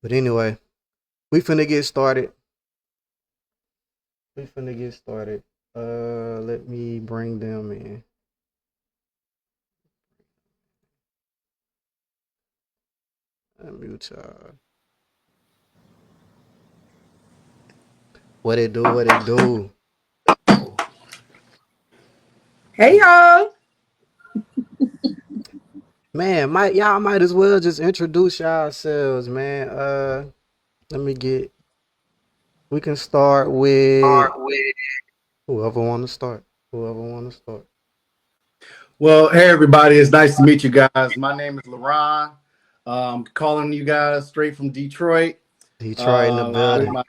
But anyway, we finna get started. We finna get started. Let me bring them in. Unmute y'all. What it do? What it do? Hey y'all. Man, y'all might as well just introduce yourselves, man. Let me get. We can start with whoever want to start. Whoever want to start. Well, hey everybody, it's nice to meet you guys. My name is LaRon. Calling you guys straight from Detroit. Detroit in the With building. my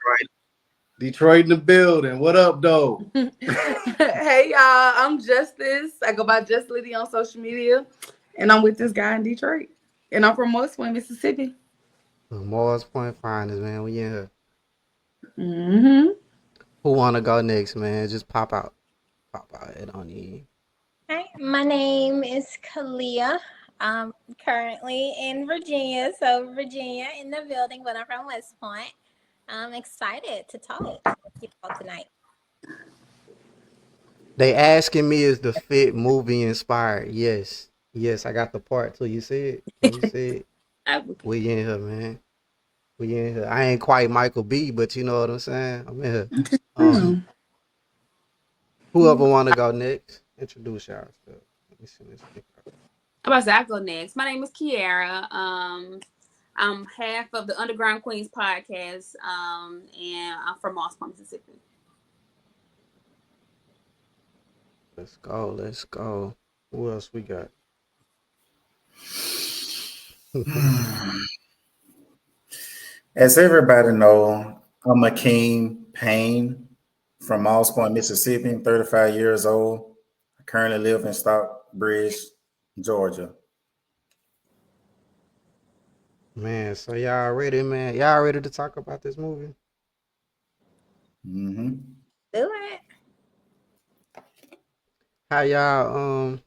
Detroit in the building. What up, though? Hey y'all. I'm Justice. I go by Just Liddy on social media. And I'm with this guy in Detroit. And I'm from West Point, Mississippi. Morris Point Finest, man. We in here. Mm-hmm. Who want to go next, man? Just pop out. Pop out. It don't need. Hi, my name is Kalia. I'm currently in Virginia, so Virginia in the building, but I'm from West Point. I'm excited to talk with you all tonight. They asking me is the fit movie inspired? Yes. Yes, I got the part till you see it. When you see it, we in here, man. We in here. I ain't quite Michael B, but you know what I'm saying? I'm in here. Um, whoever wanna go next, introduce yourself. Let me see this thing. I'm about to say I go next. My name is Kiara. I'm half of the Underground Queens podcast, and I'm from Moss Point, Mississippi. Let's go. Let's go. Who else we got? As everybody know, I'm Akeem Payne from Moss Point, Mississippi. I'm 35 years old. I currently live in Stockbridge, Georgia. Man, so y'all ready, man? Y'all ready to talk about this movie? Mm-hmm. Do it. How y'all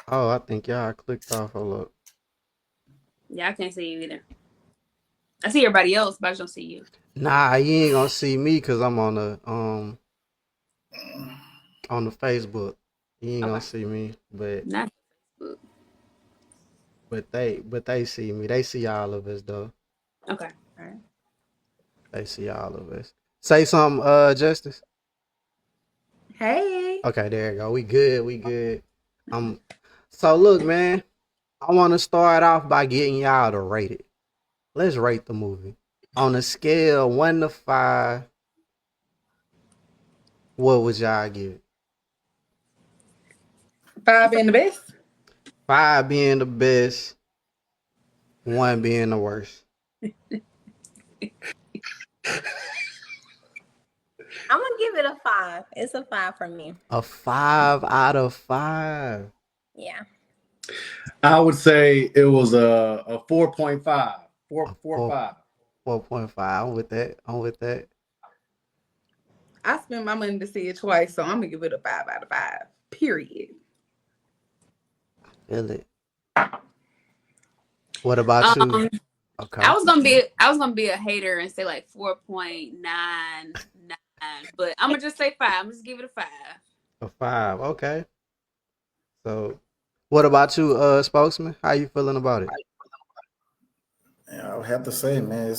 oh, I think y'all clicked off. Hold up. Yeah, I can't see you either. I see everybody else, but I just don't see you. Nah, you ain't gonna see me cause I'm on the Facebook. You ain't gonna Okay, see me, but not. they see me. They see all of us though. Okay, all right. They see all of us. Say something, Justice. Hey. Okay, there you go. We good. We good. Um, so look, man. I want to start off by getting y'all to rate it. Let's rate the movie on a scale 1 to 5. What would y'all give it? 5 being the best. 5 being the best, 1 being the worst. I'm gonna give it a 5. It's a 5 for me. A 5 out of 5. Yeah. I would say it was a 4.5. A 4, 4.5. 4.5. I'm with that. I'm with that. I spent my money to see it twice, so I'm gonna give it a 5 out of 5. Period. Feel it. What about you? Um, Okay. I was gonna be a hater and say like 4.99, but I'm gonna just say 5. I'm just give it a 5. A 5. Okay. So, what about you, spokesman? How you feeling about it? Yeah, I would have to say, man,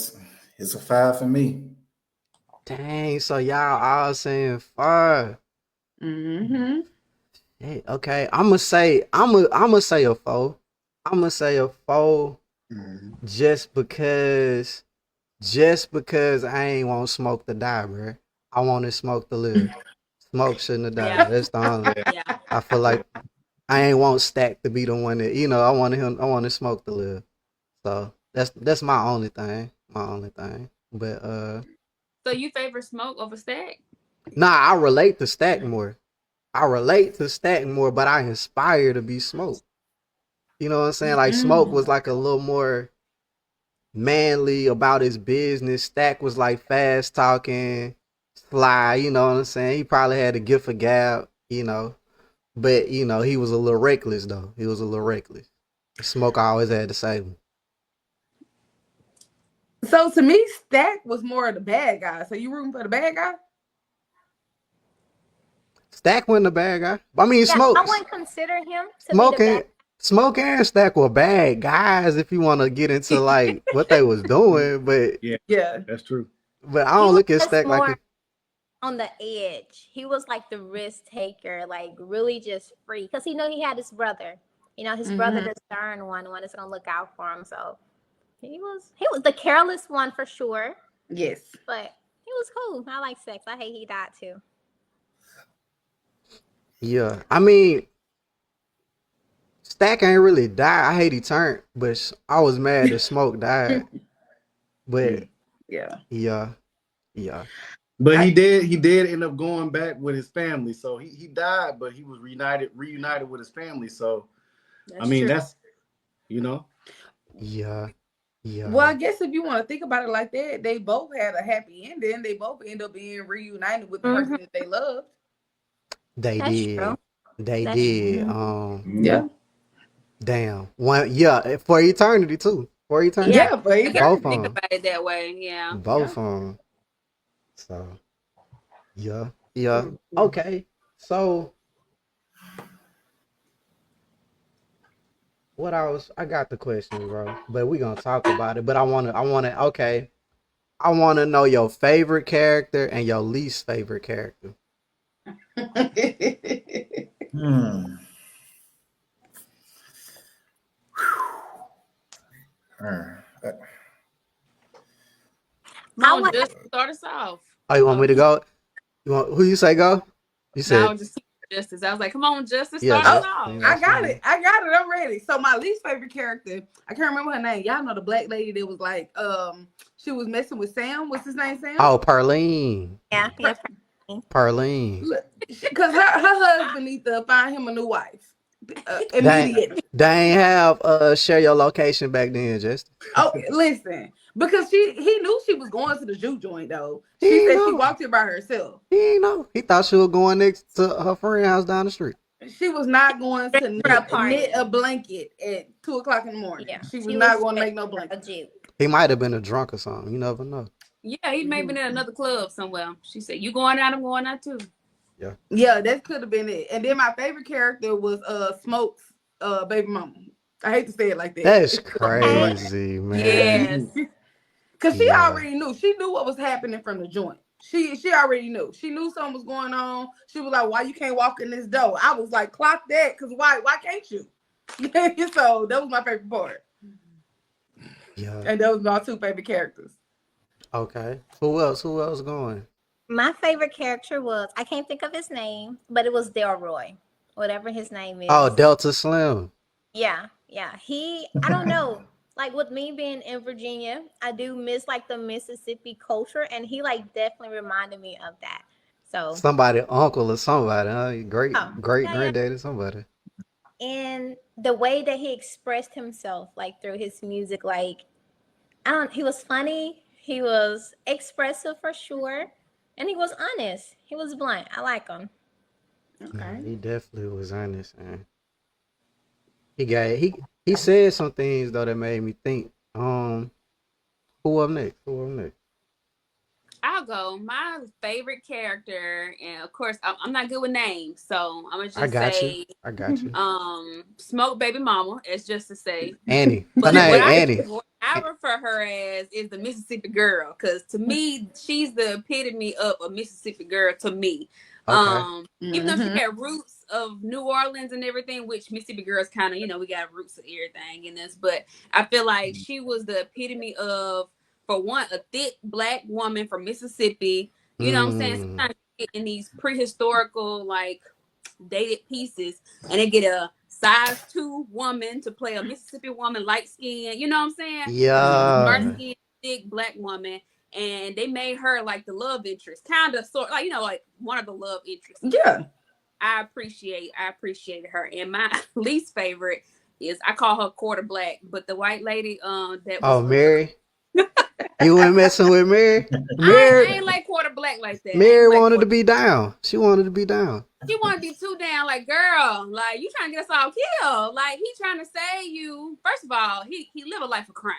it's a 5 for me. Dang. So y'all all saying 5. Mm-hmm. Hey, okay. I'm gonna say a 4. I'm gonna say a 4 Mhm. just because I ain't want smoke to die, bro. I wanted smoke to live. Smoke shouldn't have died. Yeah, That's the only. yeah. I feel like I ain't want Stack to be the one that I wanted him. I wanted Smoke to live. So that's my only thing. My only thing. But So you favor smoke over stack? nah, I relate to Stack more. I relate to Stack more, but I inspire to be Smoke. You know what I'm saying? Like Smoke was like a little more manly about his business. Stack was like fast talking, sly. You know what I'm saying? He probably had a gift of gab. But he was a little reckless though. He was a little reckless. Smoke always had to save him. So to me, Stack was more of the bad guy. So you rooting for the bad guy? Stack wasn't a bad guy. I mean, Yeah, Smoke, I wouldn't consider him to be the Smoke, bad. and Smoke and Stack were bad guys if you want to get into like what they was doing, but Yeah. That's true. I He don't was look at just Stack like more it. on the edge. He was like the risk taker, like really just free, because he know he had his brother. You know, his brother, the stern one is gonna look out for him. So he was the careless one for sure, Yes. but he was cool. I like Sex. I hate he died too. Yeah, I mean, Stack ain't really died. I hate he turned, but I was mad that Smoke died. But Yeah. yeah. But he did end up going back with his family. So he died, but he was reunited with his family. So That's I mean, true. that's, you know. Yeah. Well, I guess if you want to think about it like that, they both had a happy ending. They both end up being reunited with the person that they loved. They That's did. true. They That's did. Yeah. Damn. One. Yeah. For eternity too. For eternity. Yeah, but I can't Both think of them. about it that way. Yeah. Both of them. So. Yeah. Okay. So. What else? I got the question, bro. But we gonna talk about it. But I wanna. Okay. I wanna know your favorite character and your least favorite character. Hmm. Come on, would- just start us off. Oh, you want me to go? You want who you say go? You said No, just Justice. I was like, come on, Justice, yeah. start us Just, off. you know, I got it. I'm ready. So my least favorite character, I can't remember her name. Y'all know the black lady that was like, she was messing with Sam. What's his name? Sam? Oh, Parlene. Yeah. Parlene. Because her husband needs to find him a new wife. Immediately. They ain't have share your location back then, just. Oh, listen. Because he knew she was going to the Jew joint though. He She said know. she walked here by herself. He ain't know. He thought she was going next to her friend house down the street. She was not going to For a party. knit a blanket at 2:00 in the morning. Yeah. She was not going to make no a blanket. Jew. He might have been a drunk or something. You never know. Yeah, he may be in another club somewhere. She said, you going out, I'm going out too. Yeah, that could have been it. And then my favorite character was Smoke's baby mama. I hate to say it like that. That's crazy, man. Yes. Because she Yeah. already knew. She knew what was happening from the joint. She already knew. She knew something was going on. She was like, why you can't walk in this door? I was like, clock that, because why can't you? So that was my favorite part. Yeah. And those was my two favorite characters. Okay. Who else going? My favorite character was, I can't think of his name, but it was Delroy, whatever his name is. Oh, Delta Slim. Yeah. I don't know. Like with me being in Virginia, I do miss like the Mississippi culture, and he like definitely reminded me of that. So Somebody, uncle or somebody, huh? Great Oh, yeah. granddaddy, somebody. and the way that he expressed himself, like through his music, like he was funny, he was expressive for sure, and he was honest. He was blunt. I like him. Yeah, he definitely was honest, man. He said some things though that made me think. Who up next? I'll go. My favorite character, and of course, I'm not good with names, so I'm gonna just say, I got you. Smoke Baby Mama, as just to say. Annie. Her But name what Annie. what I refer her as is the Mississippi girl, because to me, she's the epitome of a Mississippi girl to me. Okay. Even though she had roots of New Orleans and everything, which Mississippi girls kind of, we got roots of everything in this, but I feel like she was the epitome of, for one, a thick black woman from Mississippi. You know what I'm saying? Sometimes you get in these prehistorical, like, dated pieces, and they get a size 2 woman to play a Mississippi woman, light skin. You know what I'm saying? Yeah. Dark skin, thick black woman. And they made her like the love interest, kind of sort like, like one of the love interests. Yeah. I appreciated her. And my least favorite is, I call her quarter black, but the white lady that was, Oh, Mary. You weren't messing with Mary? I ain't like quarter black like that. Mary wanted to be down. She wanted to be down. She want to be too down, like, girl, like, you trying to get us all killed. Like, he trying to save you. First of all, he live a life of crime.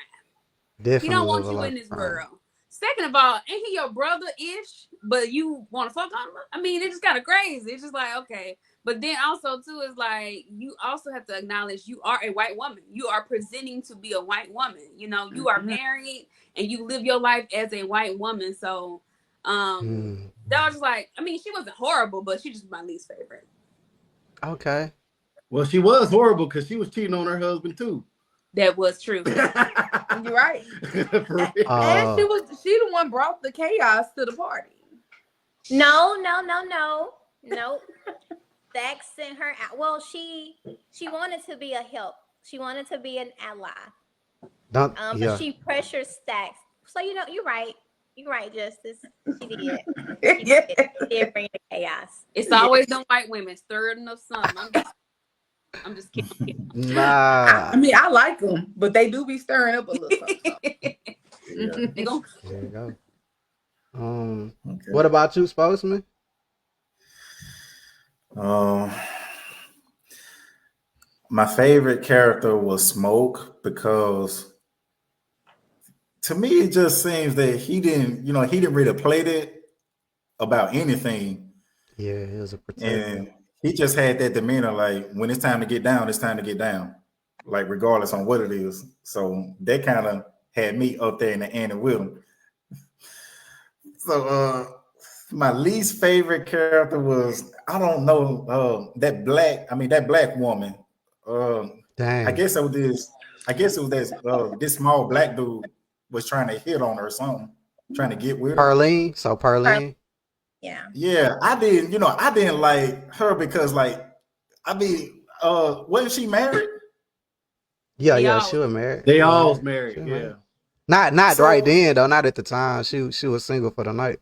He Definitely don't live want a you life in of this crime. world. Second of all, ain't he your brother-ish? But you want to fuck on him? I mean, it's just kind of crazy. It's just like, okay. But then also, too, is like, you also have to acknowledge you are a white woman. You are presenting to be a white woman. You know, you are married and you live your life as a white woman. So, that was just like, I mean, she wasn't horrible, but she just my least favorite. Okay. Well, she was horrible because she was cheating on her husband too. That was true. You're right. For real. And she the one brought the chaos to the party. No. Stack sent her out. Well, she wanted to be a help. She wanted to be an ally. Don't. But she pressured Stacks. So you're right. You're right, Justice. She did. She did bring the chaos. It's always them white women stirring up something. I'm just kidding. Nah. I mean, I like them, but they do be stirring up a little something. They gon- There you go. Okay. What about you, Spokesman? My favorite character was Smoke because to me it just seems that he didn't really play that about anything. Yeah, he was a protector. And he just had that demeanor, like when it's time to get down, it's time to get down, like regardless on what it is. So that kind of had me up there in the end with him. So my least favorite character was, I don't know, that black woman. Dang. I guess it was this small black dude was trying to hit on her or something, trying to get with her. Parlene. So Parlene. Yeah. Yeah, I didn't like her because, like, I mean, wasn't she married? Yeah, she was married. They all was married. She was Yeah. married. Not So- right then though. Not at the time. She was single for the night.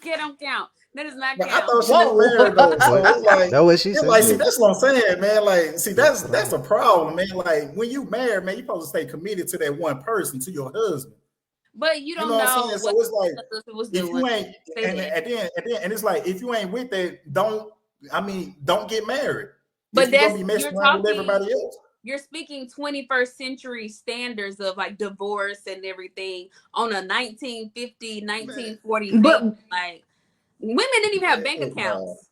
Get don't count. That does not But I count. thought she was married though. So it's like, That's what she it's said. like, see, that's what I'm saying, man. Like, see, that's a problem, man. Like, when you married, man, you supposed to stay committed to that one person, to your husband. But you don't know what I'm know saying? what So it's like, the sister was if doing. you ain't, and it's like, if you ain't with that, don't get married. But if you're that's gonna be messing you're around with talking. everybody else. You're speaking 21st century standards of like divorce and everything on a 1950, 1940 thing. But- Like women didn't even have bank Yeah, accounts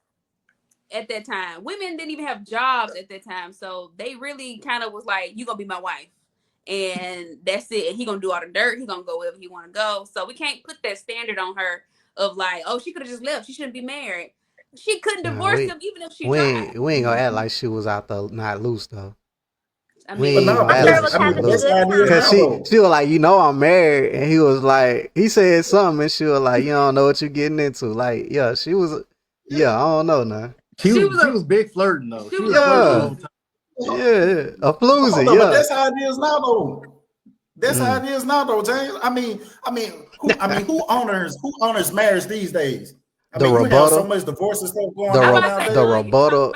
at that time. Women didn't even have jobs at that time. So they really kind of was like, you gonna be my wife. And that's it. And he gonna do all the dirt. He gonna go wherever he wanna go. So we can't put that standard on her of like, oh, she could have just left. She shouldn't be married. She couldn't Nah, divorce him even if she We tried. ain't gonna act like she was out there not loose though. I We mean, ain't But no, gonna but act that's, like I she mean, was but that's loose. how it is Cause now, she was like, you know, I'm married, and he was like, he said something, and she was like, you don't know what you're getting into. Like, yeah, she was, yeah, I don't know now. She She was was big flirting though. She was Yeah. flirting all the time. Yeah, a floozy, Hold on, but yeah. that's how it is now, though. That's how it is now, though, James. I mean, who honors marriage these days? I The mean, you have rebuttal. so much divorce and stuff going The on re- nowadays. the rebuttal.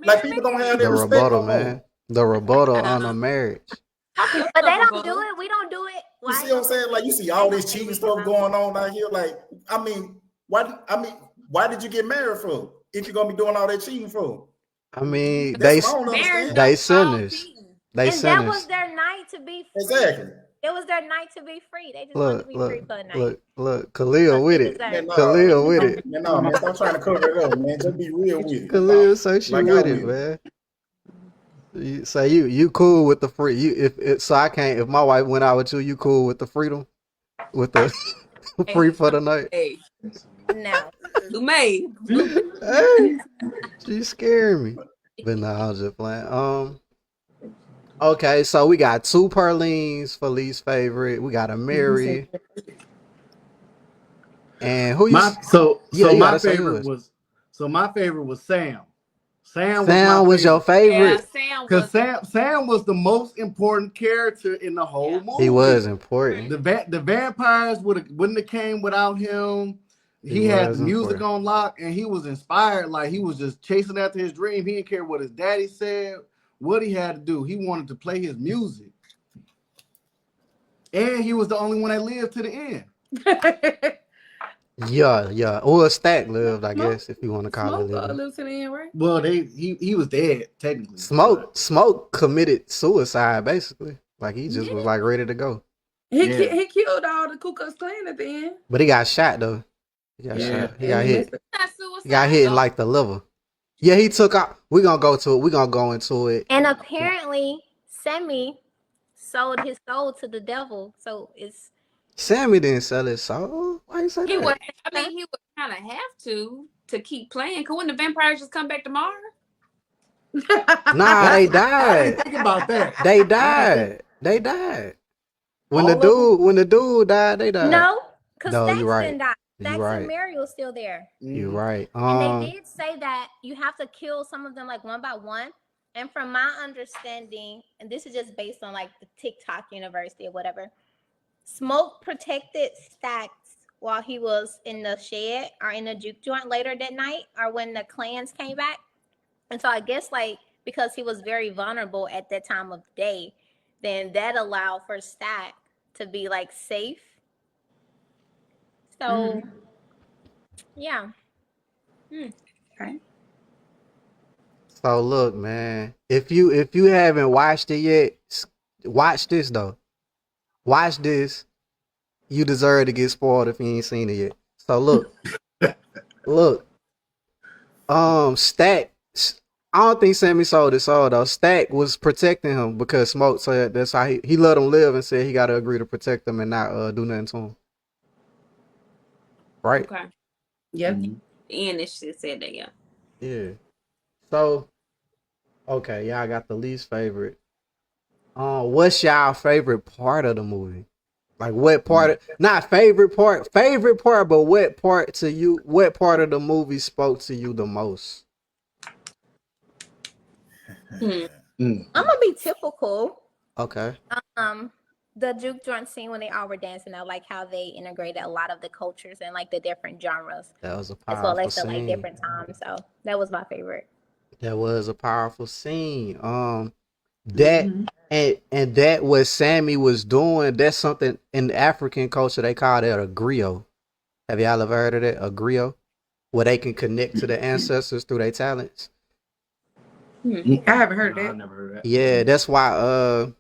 Like people don't have The that respect rebuttal, no more. man. The rebuttal on a marriage. But they don't do it. We don't do it. You Why? see what I'm saying? Like, you see all this cheating stuff going on out here. Like, I mean, why did you get married for? If you're gonna be doing all that cheating for? I mean, That's what I don't understand. they sinners. They And that was sinners. their night to be free. Exactly. It was their night to be free. They just wanted to be free for a night. Look, Khalil with it. Man, no, Khalil with it. Man, no, man, stop trying to cover it up, man. Just be real with it. Khalil say she Like I with it, will. man. You say you cool with the free. If my wife went out with you cool with the freedom, with the free for the night. Hey, No. who made? Hey, she scared me. But no, I was just playing. Okay, so we got 2 Perlines for least favorite. We got a Mary. And who you? My you my gotta say favorite yours. my favorite was Sam. Sam Sam was your Yeah, favorite. Sam because was. Sam was the most important character in the whole Yeah. movie. He was important. The vampires wouldn't have came without him. He had was the music important. on lock, and he was inspired. Like he was just chasing after his dream. He didn't care what his daddy said, what he had to do. He wanted to play his music, and he was the only one that lived to the end. Yeah. Or Stack lived, I Smoke- guess, if you want to call it Smoke living. lives in the end, right? Well, he was dead technically. Smoke committed suicide, basically. Like he just was like ready to go. He killed all the Ku Klux Klan at the end. But he got shot though. He got Yeah. shot. He got hit. Not He got hit in suicidal. like the liver. Yeah, he took out. We're gonna go to it. We're gonna go into it. And apparently, Sammy sold his soul to the devil. So it's Sammy didn't sell his soul. Why you say He that? would. I mean, he would kind of have to keep playing. Cause wouldn't the vampires just come back tomorrow? Nah, they I died. didn't think about that. They died. They died. When All the of them? dude died, they died. no, because No, Stacks you're right. didn't die. You're Stacks right. and Mary was still there. You're Mhm. right. And they did say that you have to kill some of them like one by one. And from my understanding, and this is just based on like the TikTok University or whatever, Smoke protected Stacks while he was in the shed or in the juke joint later that night or when the clans came back. And so I guess like because he was very vulnerable at that time of day, then that allowed for Stack to be like safe. So yeah. Okay. So look, man. If you haven't watched it yet, watch this though. Watch this. You deserve to get spoiled if you ain't seen it yet. So look, look. Stack. I don't think Sammy sold his soul though. Stack was protecting him because Smoke said that's how he let him live and said he got to agree to protect him and not do nothing to him. Right? Okay. Yep. Mhm. And it shit said that, yeah. Yeah. So, okay, y'all got the least favorite. What's y'all favorite part of the movie? Like what part of, not favorite part, but what part of the movie spoke to you the most? Mm. I'm gonna be typical. Okay. The juke joint scene when they all were dancing, I like how they integrated a lot of the cultures and like the different genres That was a as well powerful as the like scene. different times. So that was my favorite. That was a powerful scene. That Mhm. and that what Sammy was doing, that's something in the African culture they call that a griot. Have y'all ever heard of that? A griot? Where they can connect to the ancestors through their talents. I haven't heard of No, I that. never heard of that. Yeah, that's why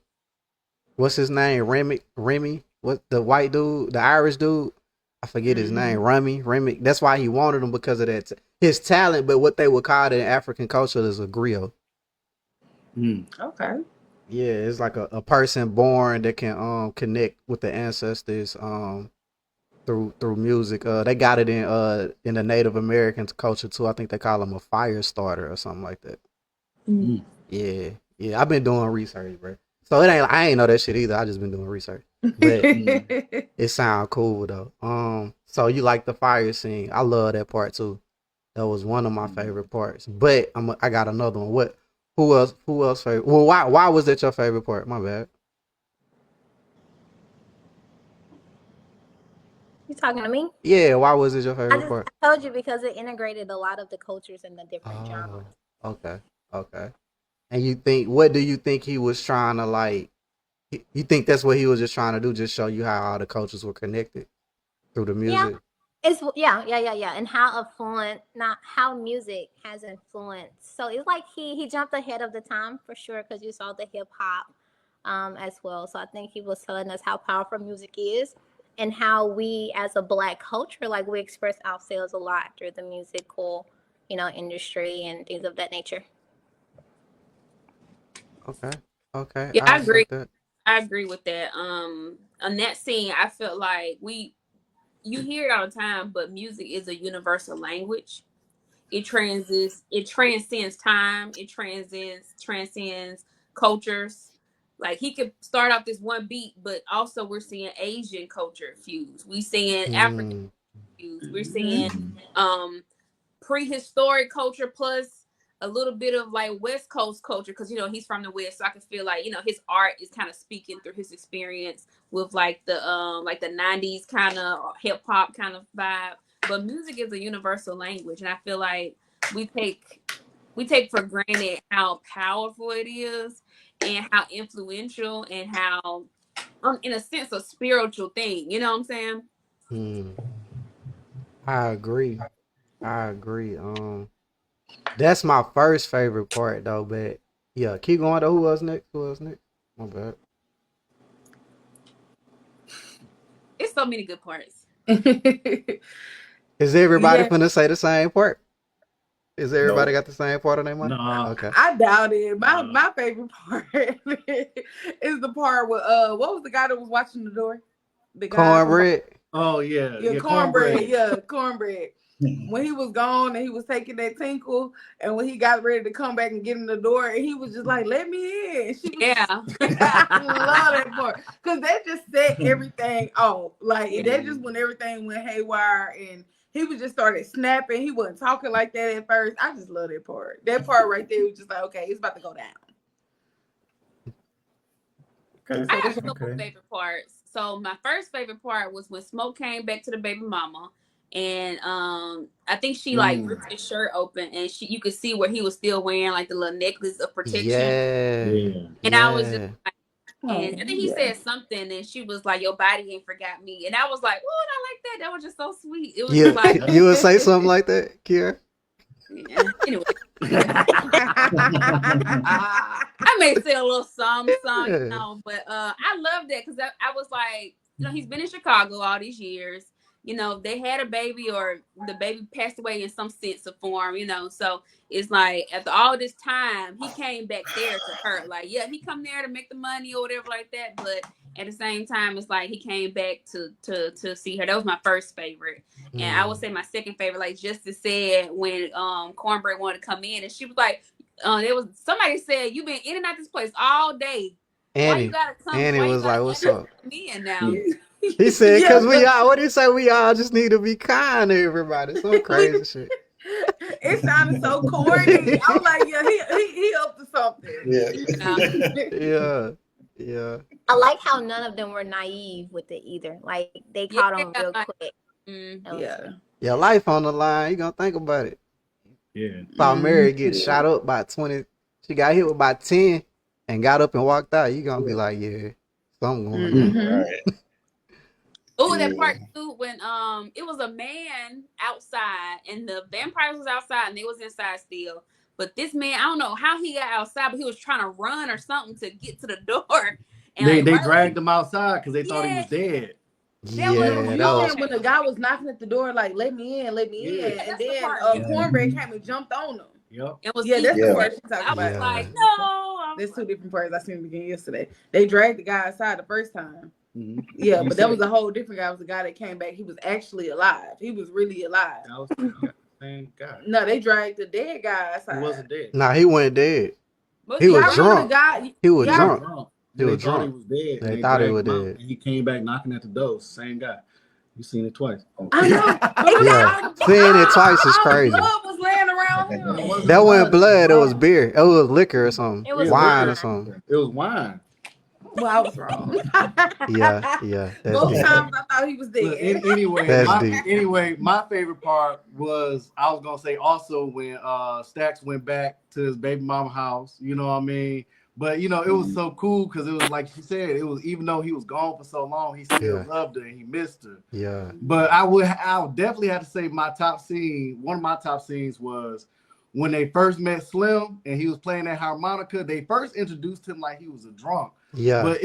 what's his name? Remy? What the white dude, the Irish dude? I forget his name. Remy. That's why he wanted him because of that his talent, but what they would call it in African culture is a griot. Mm. Okay. Yeah, it's like a person born that can connect with the ancestors through music. They got it in the Native American culture too. I think they call them a fire starter or something like that. Mm. Yeah. I've been doing research, bro. So I ain't know that shit either. I just been doing research. But it sound cool though. So you like the fire scene? I love that part too. That was one of my favorite parts. But I got another one. Who else favorite? Well, why was that your favorite part? My bad. You talking to me? Yeah, why was it your I favorite just part? I told you because it integrated a lot of the cultures and the different Oh, genres. okay. And what do you think he was trying to like? You think that's what he was just trying to do? Just show you how all the cultures were connected through the music? It's yeah, and how music has influenced. So it's like he jumped ahead of the time for sure because you saw the hip hop as well. So I think he was telling us how powerful music is and how we as a Black culture, like we express ourselves a lot through the musical, industry and things of that nature. Okay. Yeah, I accept agree. that. I agree with that. On that scene, I felt like you hear it all the time, but music is a universal language. It transcends time. It transcends cultures. Like he could start off this one beat, but also we're seeing Asian culture fused. We seeing African fused. We're seeing prehistoric culture plus a little bit of like West Coast culture because he's from the West, so I can feel like his art is kind of speaking through his experience with like the 90s kind of hip hop kind of vibe. But music is a universal language, and I feel like we take for granted how powerful it is and how influential and how in a sense a spiritual thing. You know what I'm saying? I agree. That's my first favorite part though, but yeah, keep going though. Who else next? My bad. it's so many good parts. Is everybody Yeah. finna say the same part? Is everybody No. got the same part on their mind? Nah. Okay. I doubt it. My favorite part is the part with what was the guy that was watching the door? The guy from Cornbread. Oh yeah, yeah, cornbread. Yeah, cornbread. When he was gone and he was taking that tinkle, and when he got ready to come back and get in the door, and he was just like, "Let me in." And she was, Yeah. I love that part because that just set everything off. Like Yeah. that just when everything went haywire and he was just started snapping. He wasn't talking like that at first. I just love that part. That part right there was just like, okay, it's about to go down. Okay. I got a couple Okay. favorite parts. So my first favorite part was when Smoke came back to the baby mama, and I think she like ripped his shirt open, and you could see where he was still wearing like the little necklace of protection. Yeah. Yeah. And I was just Yeah. like, and I think he said something, and she was like, "Your body ain't forgot me," and I was like, "Oh, I like that. That was just so sweet." It was You just like, you would say something like that, Kiera? yeah. Anyway, I may say a little song, you know, but I love that because I was like, you know, he's been in Chicago all these years. You know, they had a baby or the baby passed away in some sense of form, you know. So it's like after all this time, he came back there to her. Like, yeah, he come there to make the money or whatever like that. But at the same time, it's like he came back to see her. That was my first favorite. And I would say my second favorite, like Justice said when Cornbread wanted to come in, and she was like, there was somebody said, "You've been in and out this place all day. Why you gotta come? Annie Why you was gotta like, "What's come up?" in now?" He said, Yeah. "Cause we all." What did he say? We all just need to be kind to everybody. Some crazy shit. It sounded so corny. I was like, yeah, he up to something. Yeah. Yeah. I like how none of them were naive with it either. Like they caught on real quick. Mm. That was good. Your life on the line. You gonna think about it. Yeah. Saw Mary get shot up by 20. She got hit with by 10 and got up and walked out. You gonna be like, yeah, something going on. Right. Oh, that part too when it was a man outside and the vampires was outside and they was inside still. But this man, I don't know how he got outside, but he was trying to run or something to get to the door. And They like, dragged him outside because they thought he was Yeah. dead. Yeah, You that was said when the guy was knocking at the door, like, let me in, let me Yeah. in. That's And the then part. Cornbread came and jumped on him. Yep. it was Yeah, that's Yeah. the part she talking I was about. like, no. I was There's two like, different parts. I seen it again yesterday. They dragged the guy outside the first time. Mhm. Yeah, He but that said- was a whole different guy. It was a guy that came back. He was actually alive. He was really alive. That was the same guy. No, they dragged the dead guy outside. He wasn't dead. Nah, he wasn't dead. but He was y'all Y'all remember drunk. the guy? He was y'all- drunk. He He was was drunk. drunk. He was dead. They and thought he dragged was him out, dead. And he came back knocking at the door. Same guy. You seen it twice. I know. Yeah. Seeing it twice is All crazy. blood was laying around him. That wasn't blood. It was beer. It was liquor or something. It was Wine or wine. something. It was wine. Well, I was wrong. Yeah. That's Both deep. times I thought he was Look, dead. anyway, my favorite part was I was gonna say also when Stax went back to his baby mama house. You know what I mean? But you know, it was so cool because it was like she said, it was even though he was gone for so long, he still Yeah. loved her and he missed her. Yeah. But I would definitely have to say my top scene. One of my top scenes was when they first met Slim and he was playing that harmonica. They first introduced him like he was a drunk, Yeah. but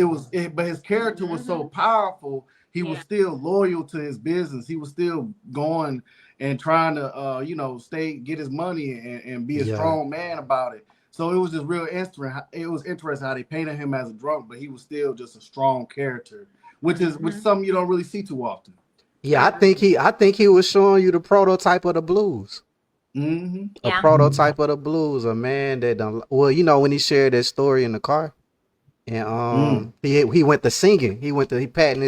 but his character was so powerful. He was still loyal to his business. He was still going and trying to get his money and be a Yeah. strong man about it. So it was just real interesting. It was interesting how they painted him as a drunk, but he was still just a strong character, which is something you don't really see too often. Yeah, I think he was showing you the prototype of the blues. Mm-hmm. A Yeah. prototype of the blues, a man that done well, when he shared that story in the car. And he went to singing. He patting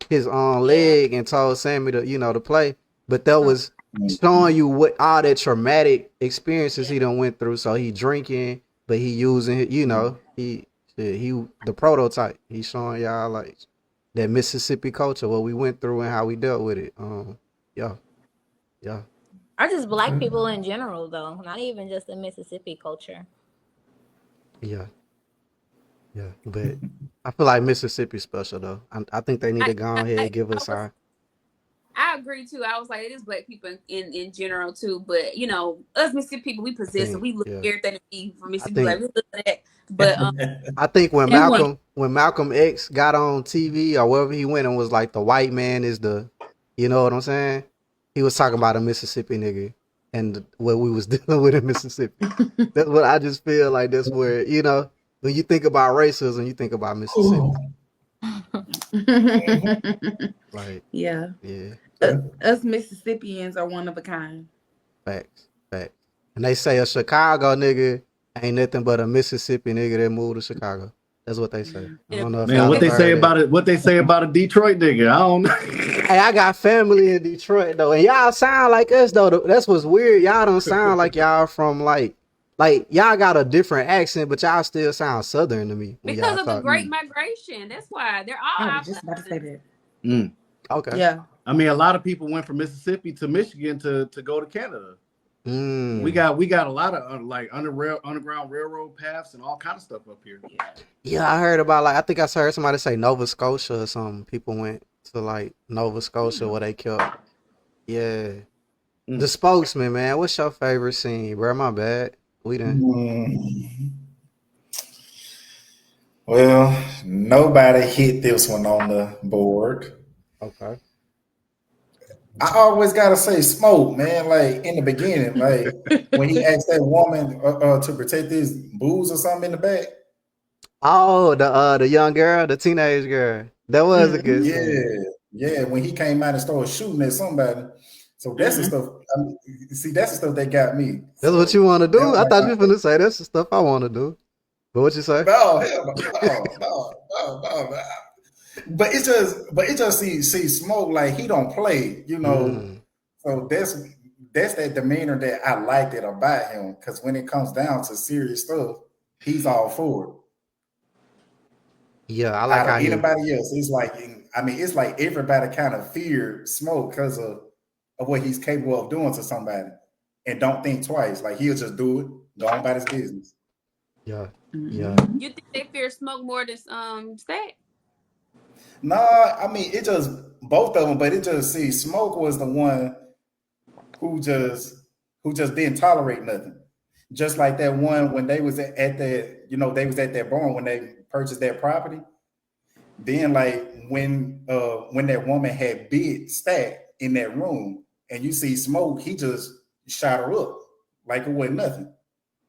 his leg and told Sammy to play. But that was showing you what all that traumatic experiences he done went through. So he drinking, but he using he the prototype. He's showing y'all like that Mississippi culture, what we went through and how we dealt with it. Yeah. Or just black people in general, though. Not even just the Mississippi culture. Yeah. But I feel like Mississippi special though. I think they need to go ahead and give us our I agree too. I was like, it is black people in general too, but you know, us Mississippi people, we possessive. We look Yeah. everything to be from I Mississippi, like think we look at that. But I think when that one, Malcolm X got on TV or wherever he went and was like the white man is the, you know what I'm saying? He was talking about a Mississippi nigga and what we was dealing with in Mississippi. That's what I just feel like. That's where, you know, when you think about racism, you think about Mississippi. Like, Yeah. yeah, Us Mississippians are one of a kind. facts. And they say a Chicago nigga ain't nothing but a Mississippi nigga that moved to Chicago. That's what they say. I don't know if Man, y'all what they ever say heard about it? What they say about a Detroit nigga? I don't know. Hey, I got family in Detroit though, and y'all sound like us though. That's what's weird. Y'all don't sound like y'all from like y'all got a different accent, but y'all still sound Southern to me when because y'all of the talk. Great Migration. That's why they're all I our was just about to say cousins. that. Okay. Yeah. I mean, a lot of people went from Mississippi to Michigan to go to Canada. Mm. We got a lot of like underground railroad paths and all kind of stuff up here. Yeah, I heard about I think I heard somebody say Nova Scotia or something. People went to like Nova Scotia where they kept. Yeah. The Spokesman, man. What's your favorite scene, bro? My bad. We done. Well, nobody hit this one on the board. Okay. I always gotta say Smoke, man. Like in the beginning, like when he asked that woman to protect his booze or something in the back. Oh, the young girl, the teenage girl. That was a good scene. Yeah. When he came out and started shooting at somebody. So that's the stuff. I mean, see, that's the stuff that got me. That's so, what you want to do? I thought you were finna say that's the stuff I want to do. But what you say? No, hell no. But it just see Smoke like he don't play, you know. So that's that demeanor that I liked it about him. Because when it comes down to serious stuff, he's all for it. Yeah, I like how anybody else. It's like it's like everybody kind of feared Smoke because of what he's capable of doing to somebody, and don't think twice. Like he'll just do it, go on about his business. Yeah. You think they fear Smoke more than Stack? No, I mean it just both of them, but it just Smoke was the one who just didn't tolerate nothing. Just like that one when they was at that barn when they purchased that property. Then like when that woman had bit Stack in that room, and you see Smoke, he just shot her up like it wasn't nothing.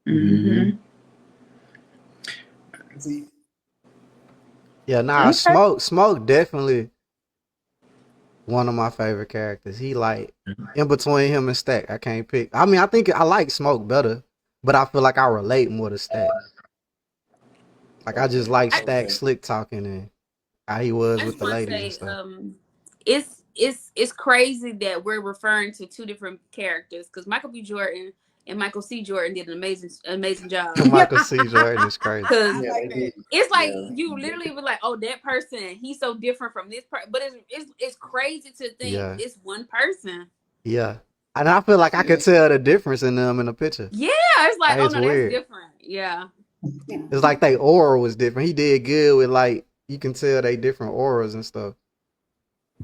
Mm-hmm. See. Yeah, nah, okay. Smoke definitely one of my favorite characters. He like in between him and Stack. I can't pick. I mean, I think I like Smoke better, but I feel like I relate more to Stack. Like I just like Stack slick talking and how he was with the ladies and stuff. It's crazy that we're referring to two different characters because Michael B. Jordan and Michael C. Jordan did an amazing job. Michael C. Jordan is crazy. Because it's like you literally were like, oh, that person, he's so different from this person. But it's crazy to think it's one person. Yeah. And I feel like I could tell the difference in them in the picture. Yeah, it's like, that's weird. That's different. Yeah. It's like their aura was different. He did good with like, you can tell they different auras and stuff.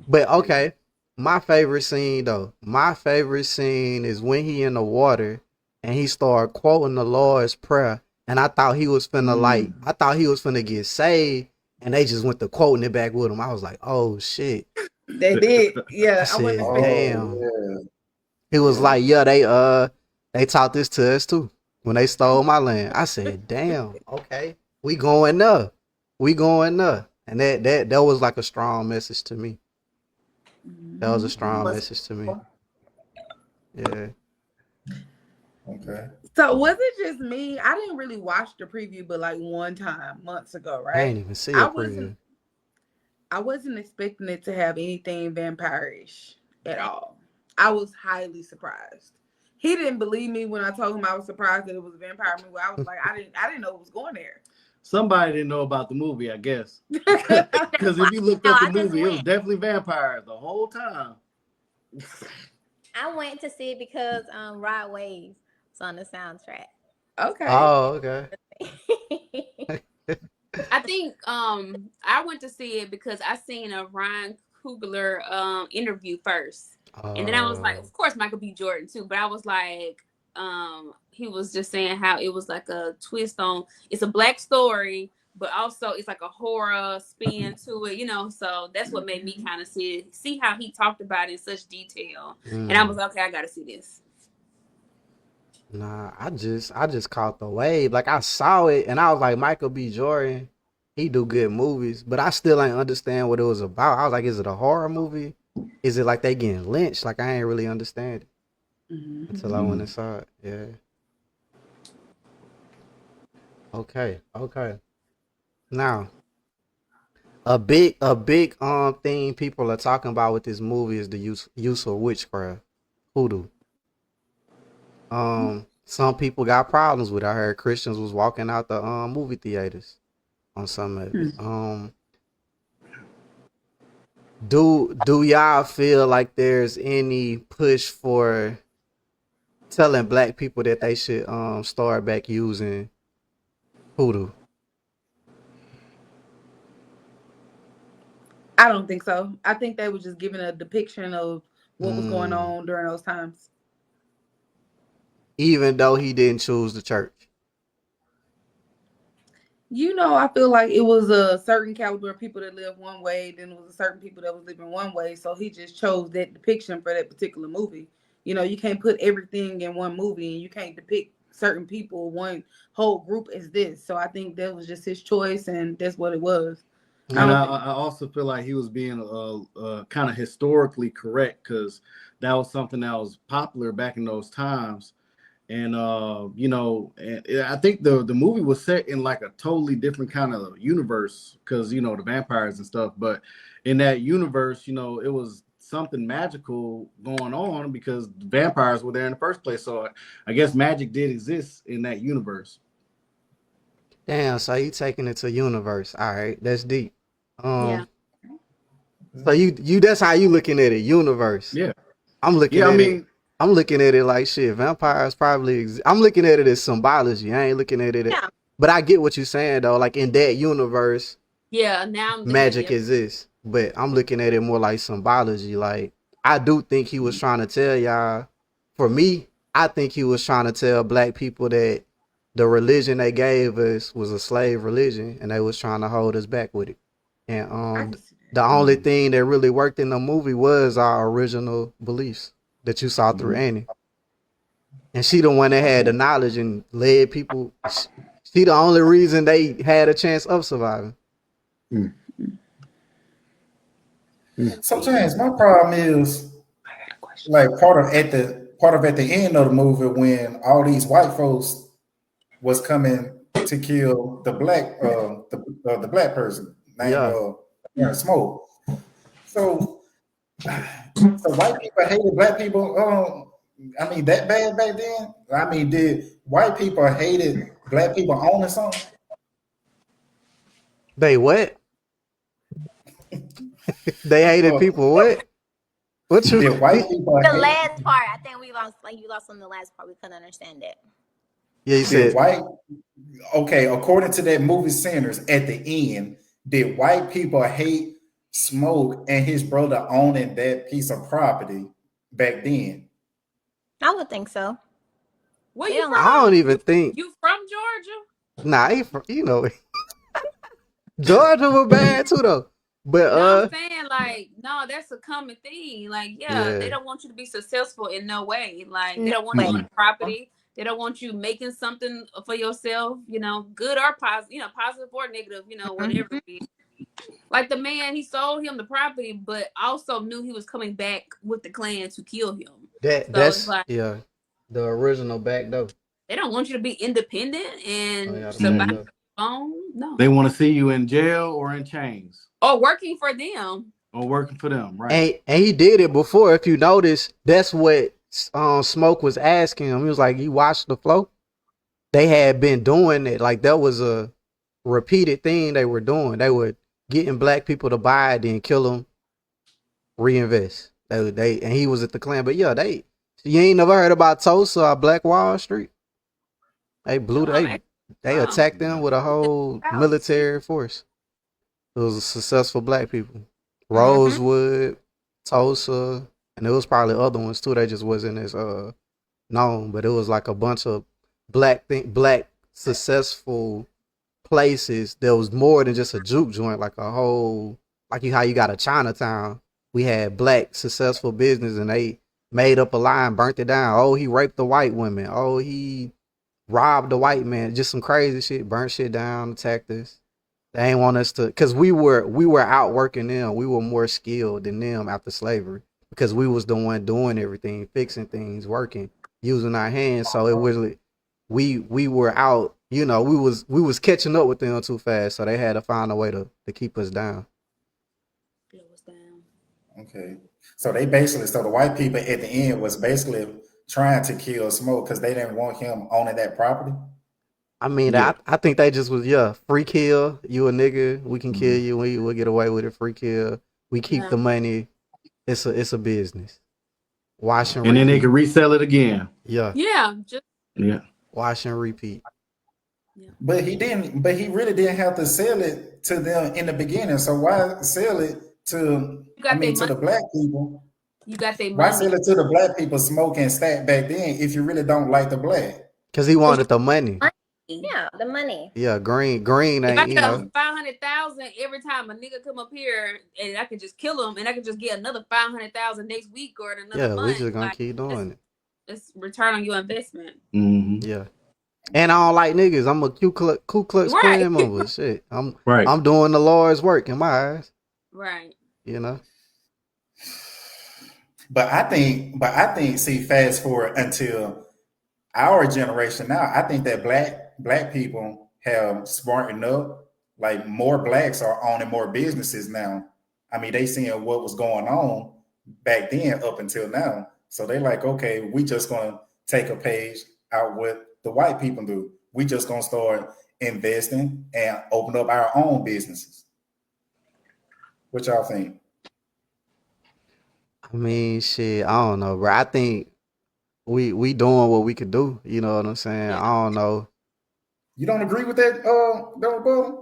But okay, my favorite scene is when he in the water and he started quoting the Lord's Prayer. And I thought he was finna get saved. And they just went to quoting it back with him. I was like, oh shit. They did. Yeah. I said, damn. He was like, yeah, they taught this to us too. When they stole my land. I said, damn, okay. We going there. And that was like a strong message to me. That was a strong message to me. Yeah. Okay. So was it just me? I didn't really watch the preview, but like one time months ago, right? I didn't even see a preview. I wasn't expecting it to have anything vampire-ish at all. I was highly surprised. He didn't believe me when I told him I was surprised that it was a vampire movie. I was like, I didn't know it was going there. Somebody didn't know about the movie, I guess. Because if you looked up the movie, it was definitely vampires the whole time. I went to see it because Rod Wave was on the soundtrack. Okay. Oh, okay. I think I went to see it because I seen a Ryan Coogler interview first. And then I was like, of course, Michael B. Jordan too. But I was like, he was just saying how it was like a twist on, it's a black story, but also it's like a horror spin to it, you know. So that's what made me kind of see how he talked about it in such detail. And I was like, okay, I gotta see this. Nah, I just caught the wave. Like I saw it and I was like, Michael B. Jordan, he do good movies, but I still ain't understand what it was about. I was like, is it a horror movie? Is it like they getting lynched? Like I ain't really understand it until I went inside. Yeah. Okay. Now, a big thing people are talking about with this movie is the use of witchcraft, hoodoo. Some people got problems with it. I heard Christians was walking out the movie theaters on some of it. Do y'all feel like there's any push for telling black people that they should start back using hoodoo? I don't think so. I think they were just giving a depiction of what was going on during those times. Even though he didn't choose the church. You know, I feel like it was a certain caliber of people that lived one way, then it was a certain people that was living one way. So he just chose that depiction for that particular movie. You know, you can't put everything in one movie, and you can't depict certain people, one whole group as this. So I think that was just his choice, and that's what it was. And I also feel like he was being kind of historically correct, because that was something that was popular back in those times. And you know, and I think the movie was set in like a totally different kind of universe, because you know, the vampires and stuff. But in that universe, you know, it was something magical going on because the vampires were there in the first place. So I guess magic did exist in that universe. Damn, so you taking it to universe. All right, that's deep. Yeah. So you that's how you looking at it, universe. Yeah. I'm looking Yeah, at I mean, I'm looking at it like shit. Vampires probably exist. I'm looking at it as symbology. I ain't looking at it. Yeah. But I get what you're saying though. Like in that universe, Yeah, now I'm magic exists. But I'm looking at it more like symbology. Like I do think he was trying to tell y'all. For me, I think he was trying to tell black people that the religion they gave us was a slave religion, and they was trying to hold us back with it. And the only thing that really worked in the movie was our original beliefs that you saw through Annie. And she the one that had the knowledge and led people. She the only reason they had a chance of surviving. So James, my problem is like part of at the end of the movie when all these white folks was coming to kill the black the black person named Smoke. So white people hated black people. I mean that bad back then. I mean, did white people hated black people owning something? They what? They hated people what? What you? Did white people The last part, I think we lost. Like you lost on the last part. We couldn't understand that. Yeah, you said white. Okay, according to that movie Sinners, at the end, did white people hate Smoke and his brother owning that piece of property back then? I would think so. Where They you don't from? I don't even think. You from Georgia? Nah, he from, you know, Georgia was bad too though. But No, I'm saying like, no, that's a common thing. Like, yeah, they don't want you to be successful in no way. Like, they don't want you on the property. They don't want you making something for yourself, you know, good or positive, you know, positive or negative, you know, whatever it is. Like the man, he sold him the property, but also knew he was coming back with the clan to kill him. That's like, yeah, the original back though. They don't want you to be independent and survive on. No, they want to see you in jail or in chains. Or working for them. Or working for them, right? And he did it before. If you notice, that's what Smoke was asking him. He was like, "You watched the flow?" They had been doing it. Like that was a repeated thing they were doing. They were getting black people to buy it, then kill them, reinvest. They and he was at the Klan. But yeah, you ain't never heard about Tulsa or Black Wall Street? They blew they attacked them with a whole military force. It was successful black people Rosewood, Tulsa, and there was probably other ones too. They just wasn't as known, but it was like a bunch of black successful places. There was more than just a juke joint, like a whole like how you got a Chinatown. We had black successful business, and they made up a line, burnt it down. Oh, he raped the white women. Oh, he robbed the white man. Just some crazy shit. Burnt shit down, attacked us. They ain't want us to, cause we were outworking them. We were more skilled than them after slavery because we was the one doing everything, fixing things, working, using our hands. So it was like we were out. You know, we was catching up with them too fast. So they had to find a way to keep us down. Blow us down. Okay. So they basically, so the white people at the end was basically trying to kill Smoke because they didn't want him owning that property. I mean, Yeah. I think they just was free kill. You a nigga, we can kill you. We'll get away with it. Free kill. We keep Yeah. the money. It's a business. Wash and And then they repeat. can resell it again. Yeah, Yeah, just Yeah. wash and repeat. But he didn't. But he really didn't have to sell it to them in the beginning. So why sell it to? You got I mean, their to the black people. you got their Why money. sell it to the black people smoking stack back then if you really don't like the black? Cause he wanted the money. Yeah, the money. Yeah, green If I ain't, got 500,000 every time a nigga come up here, and I could just kill him, and I could just get another 500,000 next week or in another yeah, we month. just gonna like, keep doing it. it's return on your investment. Mm-hmm. Yeah. And I don't like niggas. I'm a Ku Klux Right. Klan member. Shit. Right. I'm doing the Lord's work in my eyes. Right. You know? But I think, see, fast forward until our generation now, I think that black people have smartened up. Like more blacks are owning more businesses now. I mean, they seeing what was going on back then up until now. So they like, okay, we just gonna take a page out what the white people do. We just gonna start investing and open up our own businesses. What y'all think? I mean, shit, I don't know, bro. I think we doing what we could do. You know what I'm saying? Yeah. I don't know. You don't agree with that, brother?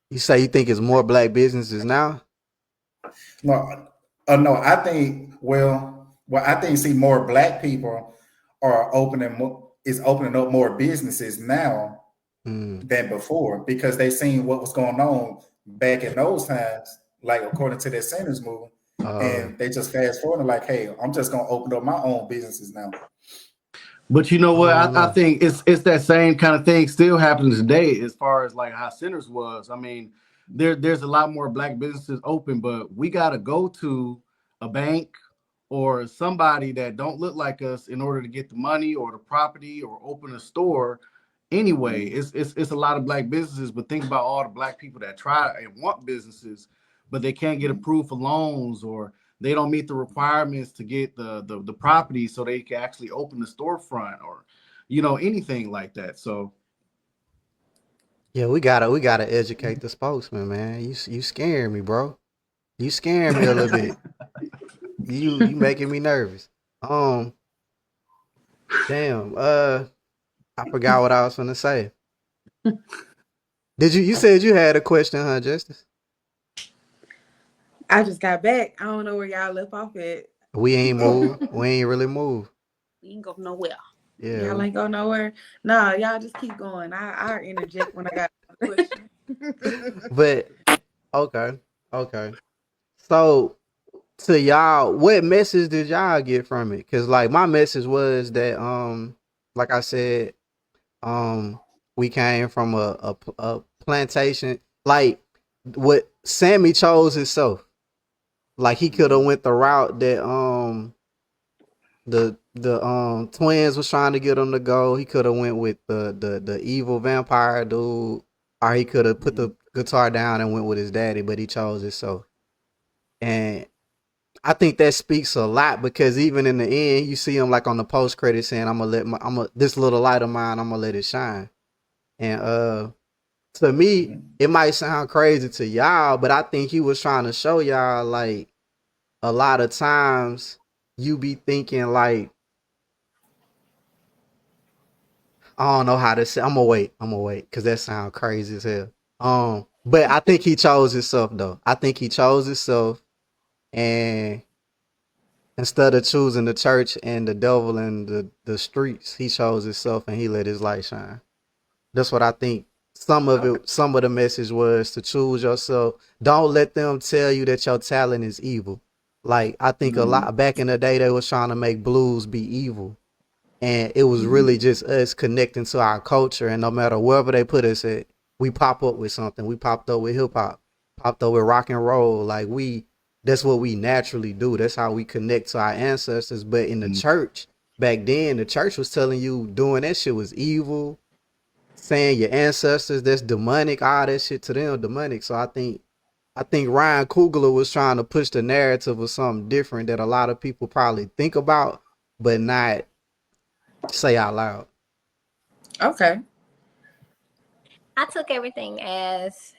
You say you think it's more black businesses now? No, no. I think I think see more black people are opening up more businesses now Mm. than before because they seen what was going on back in those times, like according to that Sanders movie, and they just fast forward like, hey, I'm just gonna open up my own businesses now. But you know what? I don't I know. think it's that same kind of thing still happening today as far as like how Sinners was. I mean, there's a lot more black businesses open, but we gotta go to a bank or somebody that don't look like us in order to get the money or the property or open a store. Anyway, it's a lot of black businesses, but think about all the black people that try and want businesses, but they can't get approved for loans or they don't meet the requirements to get the property so they can actually open the storefront or, anything like that. So Yeah, we gotta educate the spokesman, man. You scaring me, bro. You scaring me a little bit. You making me nervous. Damn. I forgot what I was gonna say. You said you had a question, huh, Justice? I just got back. I don't know where y'all left off at. We ain't moved. We ain't really moved. We ain't go nowhere. Yeah. Y'all ain't go nowhere. Nah, y'all just keep going. I interject when I got a question. But okay. So to y'all, what message did y'all get from it? Cause like my message was that like I said, we came from a plantation. Like what Sammy chose himself. Like he could have went the route that the twins was trying to get him to go. He could have went with the evil vampire dude, or he could have put the guitar down and went with his daddy, but he chose himself. And I think that speaks a lot because even in the end, you see him like on the post credit saying, this little light of mine, I'm gonna let it shine. And to me, it might sound crazy to y'all, but I think he was trying to show y'all like a lot of times you be thinking like, I don't know how to say. I'm gonna wait because that sounds crazy as hell. But I think he chose himself though. I think he chose himself, And instead of choosing the church and the devil and the streets, he chose himself and he let his light shine. That's what I think some of the message was, to choose yourself. Don't let them tell you that your talent is evil. Like, I think a lot back in the day, they was trying to make blues be evil. And it was really just us connecting to our culture. And no matter wherever they put us at, we pop up with something. We popped up with hip hop, popped up with rock and roll. Like, that's what we naturally do. That's how we connect to our ancestors. But in the church, back then, the church was telling you doing that shit was evil, saying your ancestors, that's demonic, all that shit to them demonic. So I think Ryan Coogler was trying to push the narrative of something different that a lot of people probably think about, but not say out loud. Okay. I took everything as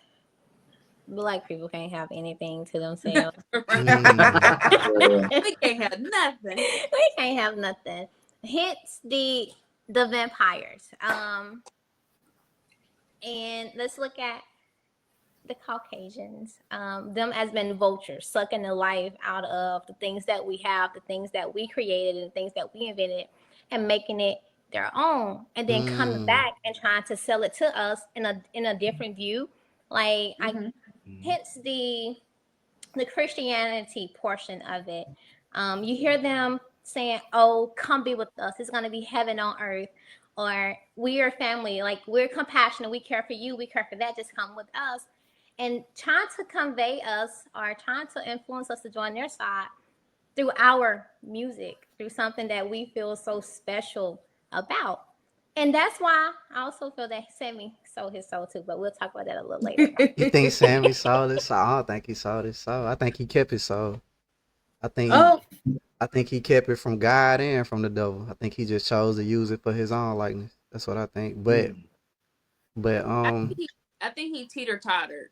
black people can't have anything to themselves. Mm. We can't have nothing. We can't have nothing. Hence the vampires. And let's look at the Caucasians. Them as been vultures, sucking the life out of the things that we have, the things that we created, and the things that we invented, and making it their own, and then coming back and trying to sell it to us in a different view. Like hence the Christianity portion of it. You hear them saying, "Oh, come be with us. It's going to be heaven on earth," or "We are family. Like, we're compassionate. We care for you. We care for that. Just come with us." And trying to convey us, or trying to influence us to join their side through our music, through something that we feel so special about. And that's why I also feel that Sammy sold his soul too, but we'll talk about that a little later. You think Sammy sold his soul? I don't think he sold his soul. I think he kept his soul. I think he kept it from God and from the devil. I think he just chose to use it for his own likeness. That's what I think. But I think he teeter-tottered.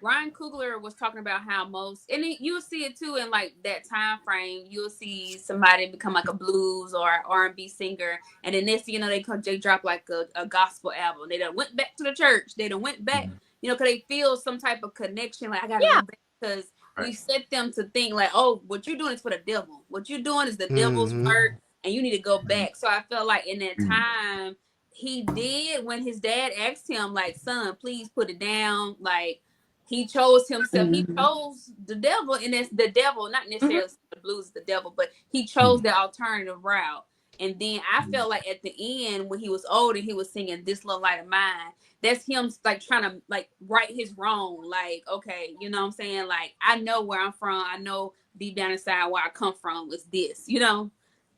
Ryan Coogler was talking about how you'll see it too in like that time frame. You'll see somebody become like a blues or R&B singer, and then next thing you know, they drop like a gospel album. They done went back to the church. They done went back, because they feel some type of connection. Like, I gotta go back, because we set them to think like, oh, what you're doing is for the devil. What you're doing is the devil's work, and you need to go back. So I felt like in that time, he did, when his dad asked him, like, son, please put it down. Like, he chose himself. He chose the devil, and it's the devil, not necessarily the blues, the devil, but he chose the alternative route. And then I felt like at the end, when he was older, he was singing "This Little Light of Mine." That's him like trying to like right his wrong. Like, okay, you know what I'm saying? Like, I know where I'm from. I know deep down inside where I come from was this.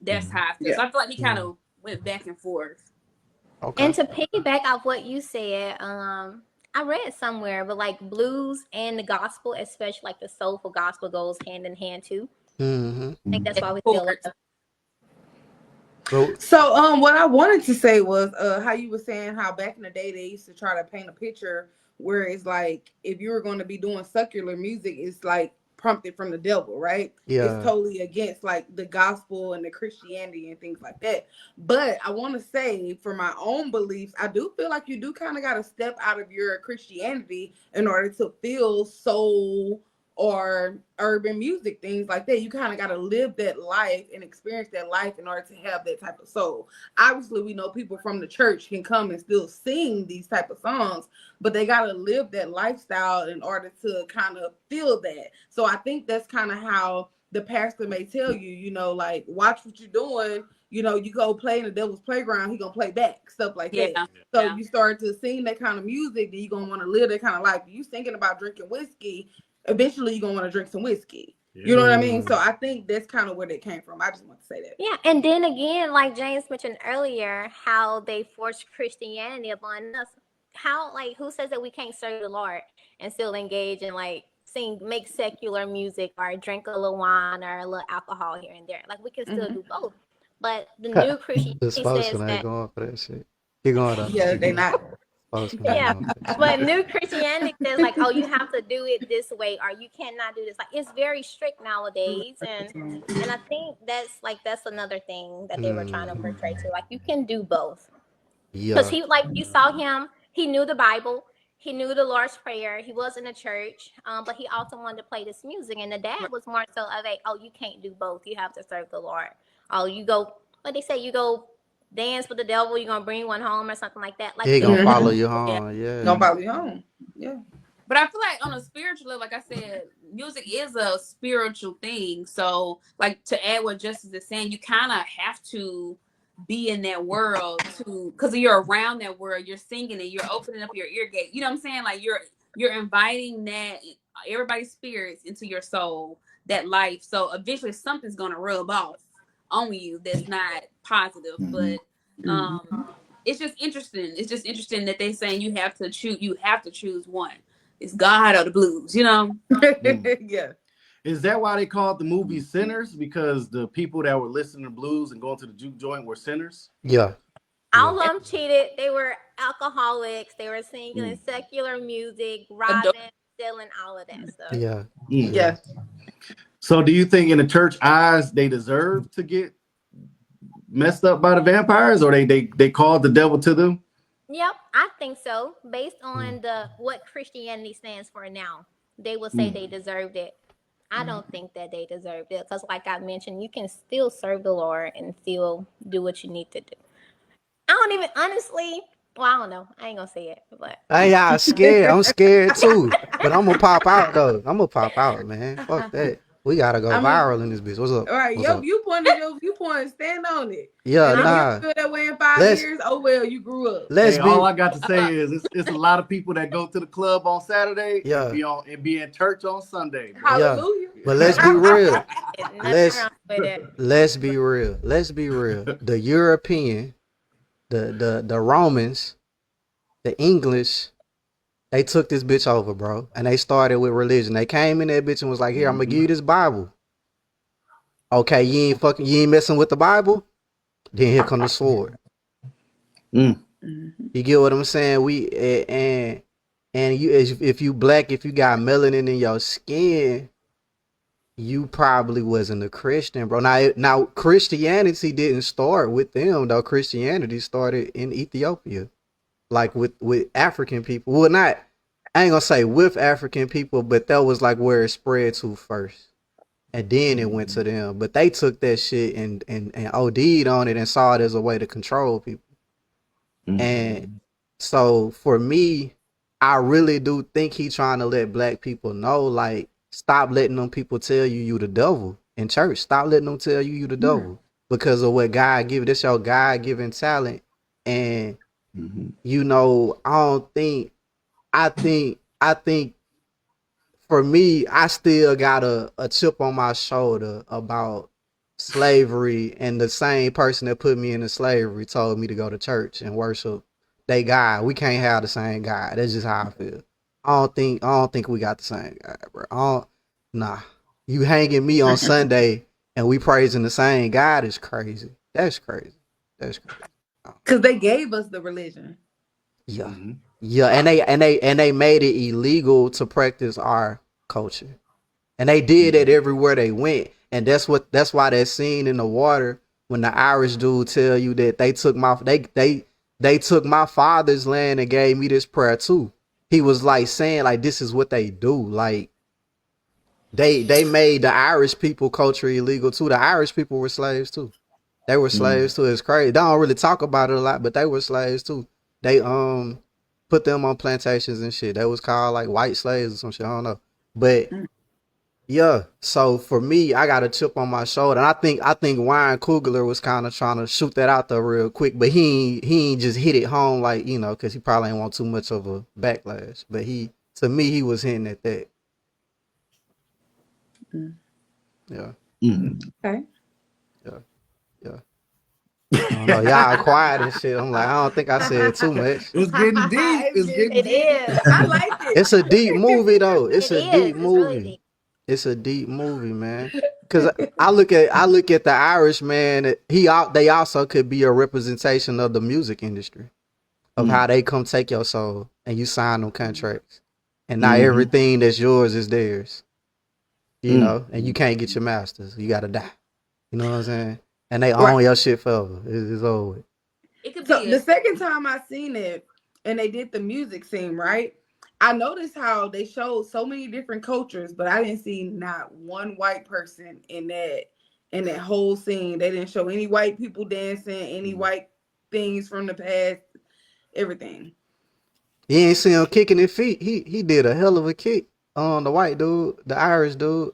That's how I feel. So I feel like he kind of went back and forth. okay. And to piggyback off what you said, I read somewhere, but like blues and the gospel, especially like the soulful gospel, goes hand in hand too. I think that's why we feel like. So what I wanted to say was how you were saying how back in the day they used to try to paint a picture where it's like, if you were going to be doing secular music, it's like prompted from the devil, right? Yeah. It's totally against like the gospel and the Christianity and things like that. But I want to say, for my own beliefs, I do feel like you do kind of got to step out of your Christianity in order to feel soul or urban music, things like that. You kind of got to live that life and experience that life in order to have that type of soul. Obviously, we know people from the church can come and still sing these type of songs, but they got to live that lifestyle in order to kind of feel that. So I think that's kind of how the pastor may tell you, like, watch what you're doing. You go play in the devil's playground, he gonna play back, stuff like that. So you start to sing that kind of music, then you're gonna want to live that kind of life. You thinking about drinking whiskey, eventually you're gonna want to drink some whiskey. You know what I mean? So I think that's kind of where they came from. I just want to say that. Yeah, and then again, like James mentioned earlier, how they forced Christianity upon us. How, like, who says that we can't serve the Lord and still engage in like make secular music or drink a little wine or a little alcohol here and there? Like, we can still do both. But the new Christianity The says spokesman that. ain't going for that shit. He going to. Yeah, they not. Yeah, but new Christianity says like, oh, you have to do it this way, or you cannot do this. Like, it's very strict nowadays, and I think that's another thing that they were trying to portray too. Like, you can do both. Yeah. Because he, like, you saw him, he knew the Bible, he knew the Lord's Prayer. He was in a church, but he also wanted to play this music. And the dad was more so of a, oh, you can't do both. You have to serve the Lord. Oh, you go, what they say, you go dance with the devil, you're going to bring one home or something like that. Like, He gonna Mhm. follow you yeah. home. Yeah. Gonna follow you home. Yeah. But I feel like on a spiritual level, like I said, music is a spiritual thing. So, like to add what Justice is saying, you kind of have to be in that world to, because you're around that world, you're singing it, you're opening up your ear gate. You know what I'm saying? Like you're inviting that everybody's spirits into your soul, that life. So eventually something's gonna rub off on you that's not positive. But it's just interesting. It's just interesting that they saying you have to choose one. It's God or the blues, you know? Yeah. Is that why they called the movie Sinners? Because the people that were listening to blues and going to the juke joint were sinners? Yeah. All of them cheated. They were alcoholics. They were singing secular music, robbing, stealing, all of that stuff. Yeah. Yeah. So do you think in the church eyes they deserve to get messed up by the vampires, or they called the devil to them? Yep, I think so. Based on what Christianity stands for now, they will say they deserved it. I don't think that they deserved it because, like I mentioned, you can still serve the Lord and still do what you need to do. I don't even honestly. Well, I don't know. I ain't gonna say it, but Hey, I'm scared. I'm scared too. But I'm gonna pop out though. I'm gonna pop out, man. Fuck that. We gotta go viral in this bitch. What's up? All right, What's your up? viewpoint is your viewpoint. Stand on it. Yeah, And nah. if you feel that way in 5 Let's- years, oh well, you grew up. Let's Hey, be. all I got to say is it's a lot of people that go to the club on Saturday Yeah. and be in church on Sunday. Hallelujah. But let's be real. it's nothing Let's- wrong with it. Let's be real. Let's be real. The European, the Romans, the English, they took this bitch over, bro. And they started with religion. They came in that bitch and was like, here, I'm gonna give you this Bible. Okay, you ain't messing with the Bible? Then here come the sword. Mm. You get what I'm saying? And you, if you black, if you got melanin in your skin, you probably wasn't a Christian, bro. Now Christianity didn't start with them though. Christianity started in Ethiopia, like with African people. Well, I ain't gonna say with African people, but that was like where it spread to first, and then it went to them. But they took that shit and OD'd on it and saw it as a way to control people. And so for me, I really do think he trying to let black people know, like, stop letting them people tell you the devil in church. Stop letting them tell you the devil because of what God give. This your God given talent, and you know, I think for me, I still got a chip on my shoulder about slavery, and the same person that put me into slavery told me to go to church and worship they God. We can't have the same God. That's just how I feel. I don't think we got the same God, bro. Nah. You hanging me on Sunday and we praising the same God is crazy. That's crazy. Because they gave us the religion. Yeah. Yeah, and they made it illegal to practice our culture. And they did it everywhere they went. And that's why that scene in the water when the Irish dude tell you that they took my father's land and gave me this prayer too. He was like saying like this is what they do. Like they made the Irish people culture illegal too. The Irish people were slaves too. They were slaves too. It's crazy. They don't really talk about it a lot, but they were slaves too. They put them on plantations and shit. That was called like white slaves or some shit. I don't know. But yeah, so for me, I got a chip on my shoulder. And I think Ryan Coogler was kind of trying to shoot that out there real quick, but he ain't just hit it home like, you know, because he probably ain't want too much of a backlash. But to me, he was hitting at that. Yeah. Okay. Yeah. I don't know, y'all quiet and shit. I'm like, I don't think I said too much. It's getting deep. It's getting It deep. is. I like it. It's a deep movie though. It's a It is. deep It's movie. really deep. It's a deep movie, man. Because I look at the Irish man. They also could be a representation of the music industry, of how they come take your soul and you sign them contracts, and now everything that's yours is theirs. You know, and you can't get your masters. You gotta die. You know what I'm saying? And they own your shit forever. It's over. It could So be the second time I seen it, and they did the music scene, right? I noticed how they showed so many different cultures, but I didn't see not one white person in that whole scene. They didn't show any white people dancing, any white things from the past, everything. You ain't see him kicking his feet. He did a hell of a kick on the white dude, the Irish dude.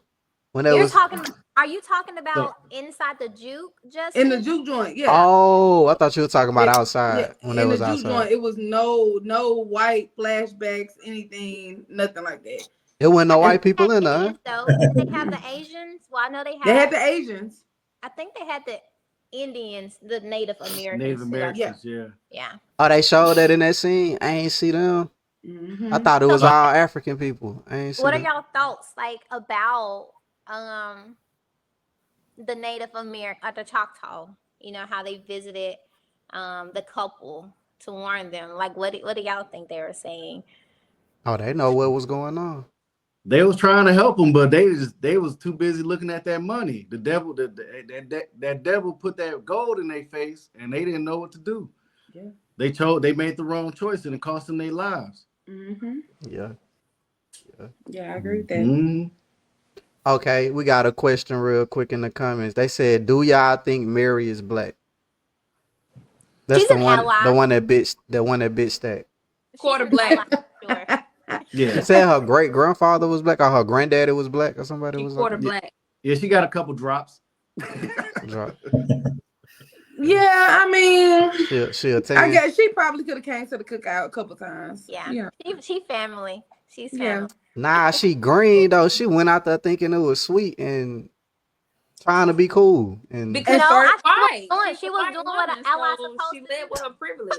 When that You're was talking. Are you talking about inside the juke, Justin? In the juke joint, yeah. Oh, I thought you were talking about Yeah, outside when that in the was juke outside. joint, it was no white flashbacks, anything, nothing like that. It wasn't no white They people had in there. Asians, though. Didn't they have the Asians? Well, I know they had. They had the Asians. I think they had the Indians, the Native Americans. Native too. Americans, yeah. Yeah. Oh, they showed that in that scene. I ain't see them. Mm-hmm. I thought it was So- all African people. I ain't see What are them. y'all thoughts like about the Native American, the Choctaw? You know how they visited the couple to warn them. Like, what do y'all think they were saying? Oh, they know what was going on. They was trying to help them, but they was too busy looking at that money. The devil, that devil put that gold in their face, and they didn't know what to do. Yeah. They made the wrong choice, and it cost them their lives. Mm-hmm. Yeah. Yeah, I agree with that. Mhm. Okay, we got a question real quick in the comments. They said, "Do y'all think Mary is black?" That's She's the an one. ally. The one that bitch that. Quarter She's an black. ally, sure. She Yeah, said her great grandfather was black, or her granddaddy was black, or somebody was Quarter like black. yeah. She got a couple drops. that. Drop. Yeah, I mean, She'll I tan. guess she probably could have came to the cookout a couple times. Yeah. She family. She's Yeah. family. Nah, she green though. She went out there thinking it was sweet and trying to be cool. And Because And start- She was doing what an ally supposed she to led do. with her privilege.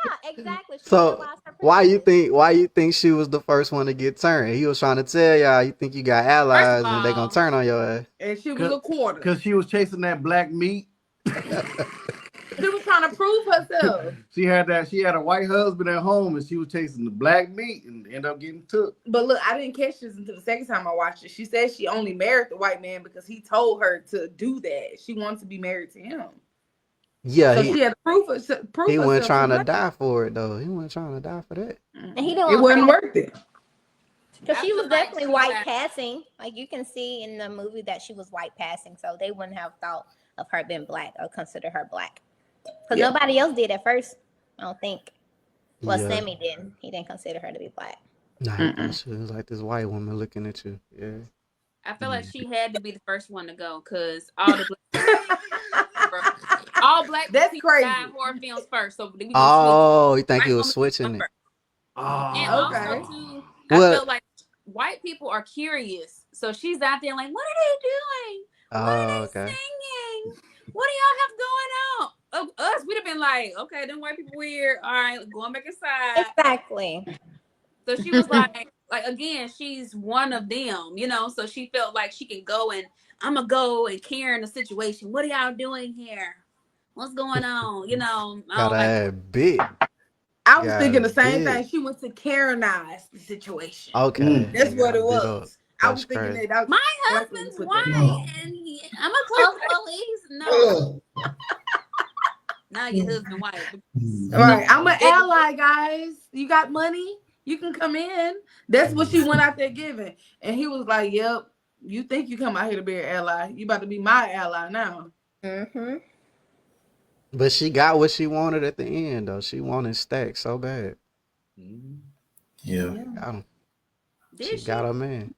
Yeah, exactly. She so realized her why you privilege. think she was the first one to get turned? He was trying to tell y'all you think you got allies and they gonna all- turn on your ass. And she was a quarter. Because she was chasing that black meat. She was trying to prove herself. She had a white husband at home, and she was chasing the black meat, and ended up getting took. But look, I didn't catch this until the second time I watched it. She said she only married the white man because he told her to do that. She wanted to be married to him. Yeah, So she had to prove he herself. wasn't trying to to die for it though. He wasn't trying to die for that. And he didn't It want wasn't her- worth it. Because I she feel was like definitely she white got- passing. Like you can see in the movie that she was white passing, so they wouldn't have thought of her being black or consider her black. Because Yeah. nobody else did at first. I don't think. Well, Yeah. Sammy didn't. He didn't consider her to be black. Nah, he thought she was like this white woman looking at you. Yeah. I feel like she had to be the first one to go because all the all black That's people crazy. die in horror films first. So we gonna Oh, you think White he was woman switching it? first. Oh, And Okay. also too, What? I feel like white people are curious. So she's out there like, what are they doing? What Oh, are they okay. singing? What do y'all have going on? Of us, we'd have been like, okay, them white people weird. All right, going back inside. Exactly. So she was like again, she's one of them, you know. So she felt like she can go and I'm gonna go and care in the situation. What are y'all doing here? What's going on? You know, I Got don't like a big. I was Yeah, thinking the same big. thing. She went to Karenize the situation. Okay. That's You what got it big was. up. I That's was thinking crazy. that. my I husband's put white that. and I'm a close police. No, now your husband white. All right, I'm an ally, guys. You got money? You can come in. That's what she went out there giving. And he was like, yep, you think you come out here to be an ally. You about to be my ally now. Mm-hmm. But she got what she wanted at the end, though. She wanted Stack so bad. Yeah. Got him. Did She she? got her man.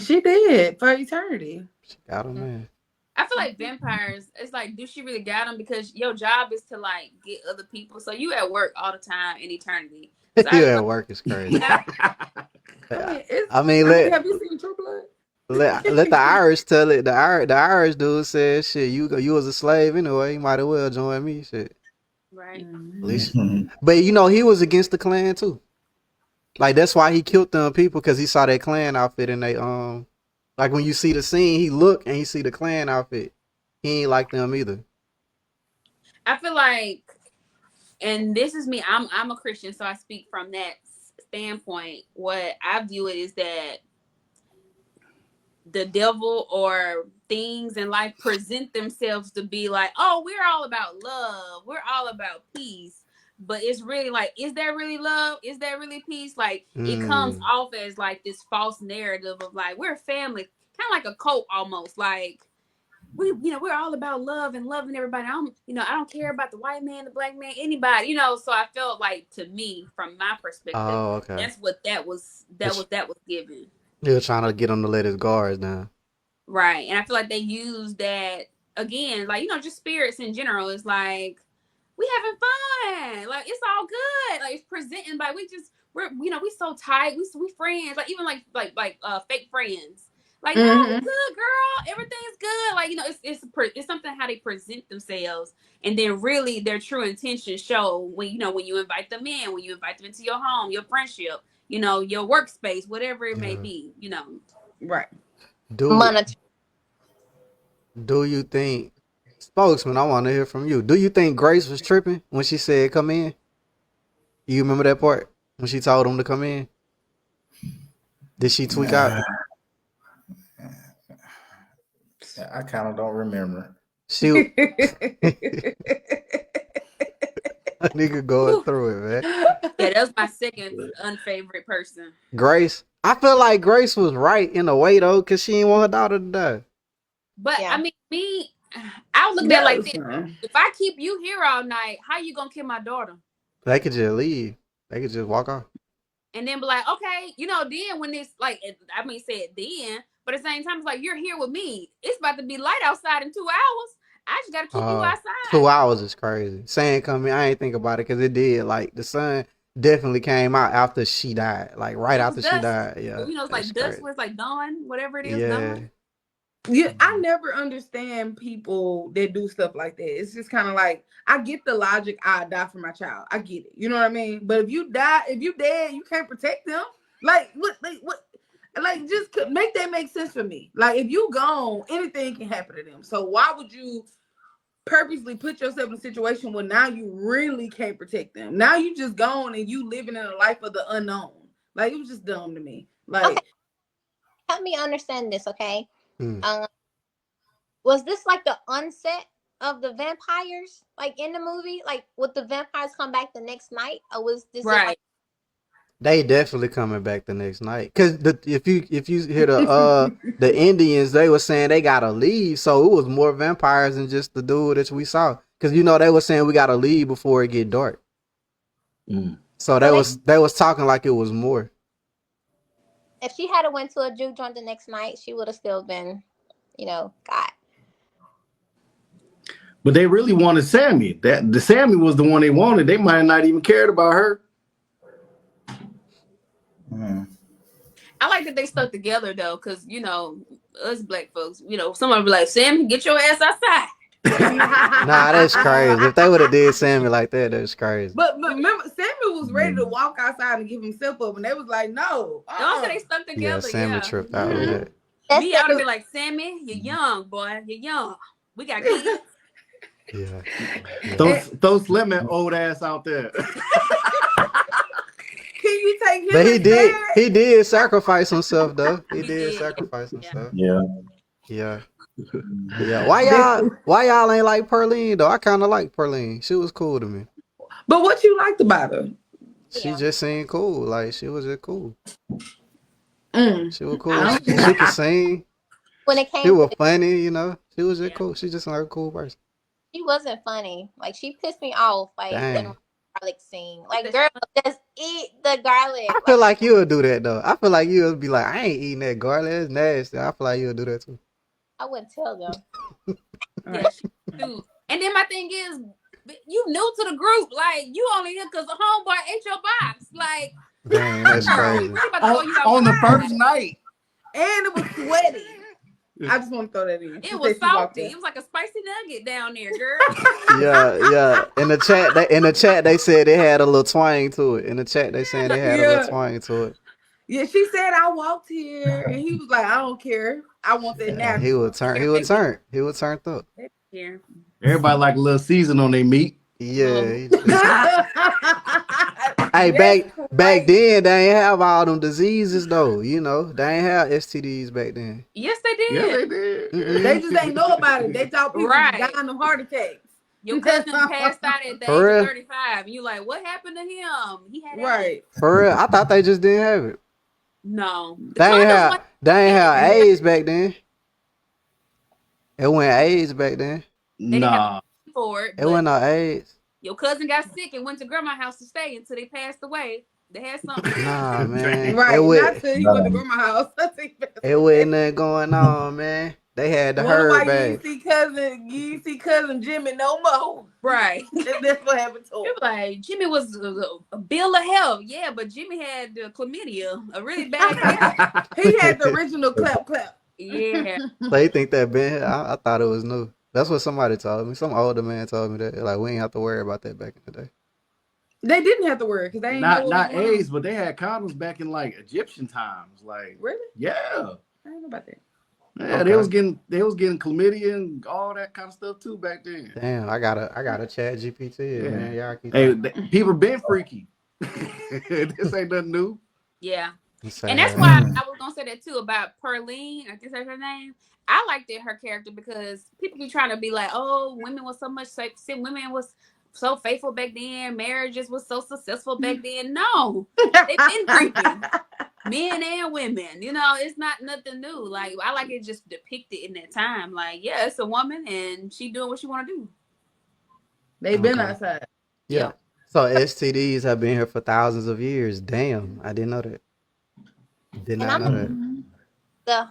She did for eternity. She got her man. I feel like vampires. It's like, do she really got them? Because your job is to like get other people. So you at work all the time in eternity. So I You was at like, work is crazy. I mean, let have you seen True Blood? let the Irish tell it. The Irish dude said, "Shit, you was a slave anyway. You might as well join me." Shit. right. At least, but you know he was against the Klan too. Like that's why he killed them people because he saw that Klan outfit and they like when you see the scene, he look and he see the Klan outfit. He ain't like them either. I feel like, and this is me. I'm a Christian, so I speak from that standpoint. What I view it is that the devil or things in life present themselves to be like, oh, we're all about love. We're all about peace. but it's really like, is that really love? Is that really peace? Like it comes off as like this false narrative of like we're a family, kind of like a cult almost. Like we're all about love and loving everybody. I don't care about the white man, the black man, anybody. So I felt like, to me, from my perspective, okay. that's what that was given. He was trying to get him to let his guards down. Right. And I feel like they use that again, like, just spirits in general. It's like, we having fun. Like, it's all good. Like, it's presenting by, we're we so tight. We friends. Like, even like fake friends. Like, no, we good, girl. Everything's good. Like, it's something how they present themselves. And then really their true intentions show when you invite them in, when you invite them into your home, your friendship, your workspace, whatever it may be, Right. Do you think, spokesman, I want to hear from you. Do you think Grace was tripping when she said come in? You remember that part when she told him to come in? Did she tweak out? I kind of don't remember. She a nigga going through it, man. Yeah, that was my second unfavorite person. Grace. I feel like Grace was right in a way though, because she didn't want her daughter to die. But Yeah. I mean, I would look at it like this. If I keep you here all night, how you gonna kill my daughter? They could just leave. They could just walk off. And then be like, okay, then when it's like, say it then, but at the same time, it's like, you're here with me. It's about to be light outside in 2 hours. I just got to keep you outside. 2 hours is crazy. Saying come in, I ain't think about it because it did. Like, the sun definitely came out after she died. Like, right after she died. Yeah. It's like dusk, where it's like dawn, whatever it is. Yeah. Dawn. Yeah, I never understand people that do stuff like that. It's just kind of like, I get the logic. I die for my child. I get it. You know what I mean? But if you dead, you can't protect them. Like what? Like just make that make sense for me. Like if you gone, anything can happen to them. So why would you purposely put yourself in a situation where now you really can't protect them? Now you just gone and you living in a life of the unknown. Like it was just dumb to me. Like, okay. Help me understand this, okay? Was this like the onset of the vampires, like in the movie? Like, would the vampires come back the next night, or was this right? They definitely coming back the next night. Cause if you hear the Indians, they were saying they gotta leave, so it was more vampires than just the dude that we saw. Cause they were saying we gotta leave before it get dark. So they was talking like it was more. If she had went to a juke joint the next night, she would have still been, got. But they really wanted Sammy. The Sammy was the one they wanted. They might have not even cared about her. I like that they stuck together though, because us black folks, someone be like, Sam, get your ass outside. Nah, that's crazy. If they would have did Sammy like that, that's crazy. But remember, Sammy was ready to walk outside and give himself up, and they was like, no. Don't say they stuck together. Yeah, Sammy tripped out with it. Me, I would be like, Sammy, you're young, boy. You're young. We got kids. Yeah. Throw Slim that old ass out there. Can you take him? But he did sacrifice himself though. He did sacrifice himself. Yeah. Why y'all ain't like Pearline though? I kinda like Pearline. She was cool to me. But what you liked about her? She just seemed cool. Like she was just cool. She was cool. I She could sing. When it came, She was funny, She was just cool. She just like a cool person. she wasn't funny. Like, she pissed me off. Like, Dang. when garlic scene. Like, girl, just eat the garlic. I feel like you would do that though. I feel like you would be like, I ain't eating that garlic. That's nasty. I feel like you would do that too. I wouldn't tell them. Yeah, dude. And then my thing is, you new to the group. Like, you only here because the homeboy ate your box. Like, Dang, that's crazy. we about to throw you out on the the first house. night. And it was sweaty. I just want to throw that in. It was salty. It was like a spicy nugget down there, girl. Yeah. In the chat, they said they had a little twang to it. In the chat, they saying they had a little twang to it. Yeah, she said I walked here, and he was like, I don't care. I want that now. He would turn up. Yeah. Everybody like a little season on their meat. Yeah. Hey, back then they ain't have all them diseases though. They ain't have STDs back then. Yes, they did. Yeah, they did. They just ain't know about it. They thought people Right. dying of heart attacks. Your cousin passed out at the For age real? of 35. And you like, what happened to him? He had AIDS. Right. For real, I thought they just didn't have it. No. The They ain't condoms have, went they ain't have Yeah. AIDS back then. It went AIDS back then. They didn't have Nah. for it, It but went no AIDS. your cousin got sick and went to grandma's house to stay until they passed away. They had something. Nah, man. Right. It Not went, till he went to grandma's house. it wasn't nothing going on, man. They had the Wonder herd why you back. ain't see cousin Jimmy no more. Right. That's what happened to him. You're like, Jimmy was a bill of health. Yeah, but Jimmy had chlamydia, a really bad case. He had the original clap. Yeah. So you think that been here? I thought it was new. That's what somebody told me. Some older man told me that. Like, we ain't have to worry about that back in the day. They didn't have to worry because they ain't know not what not was going on. AIDS, but they had condoms back in like Egyptian times. Like, Really? yeah. I don't know about that. Yeah, Okay. they was getting chlamydia and all that kind of stuff too back then. Damn, I gotta chat GPT, Yeah. man. Y'all keep Hey, people been freaky. This ain't nothing new. Yeah. Say And that's that. why I was gonna say that too about Perlene. I guess that's her name. I liked her character because people keep trying to be like, oh, women was so much women was so faithful back then. Marriages was so successful back then. No, they been freaky. Men and women. You know, it's not nothing new. Like I like it just depicted in that time. Like, yeah, it's a woman and she doing what she want to do. They been Okay. outside. Yeah. So STDs have been here for thousands of years. Damn, I didn't know that. Did not know that. The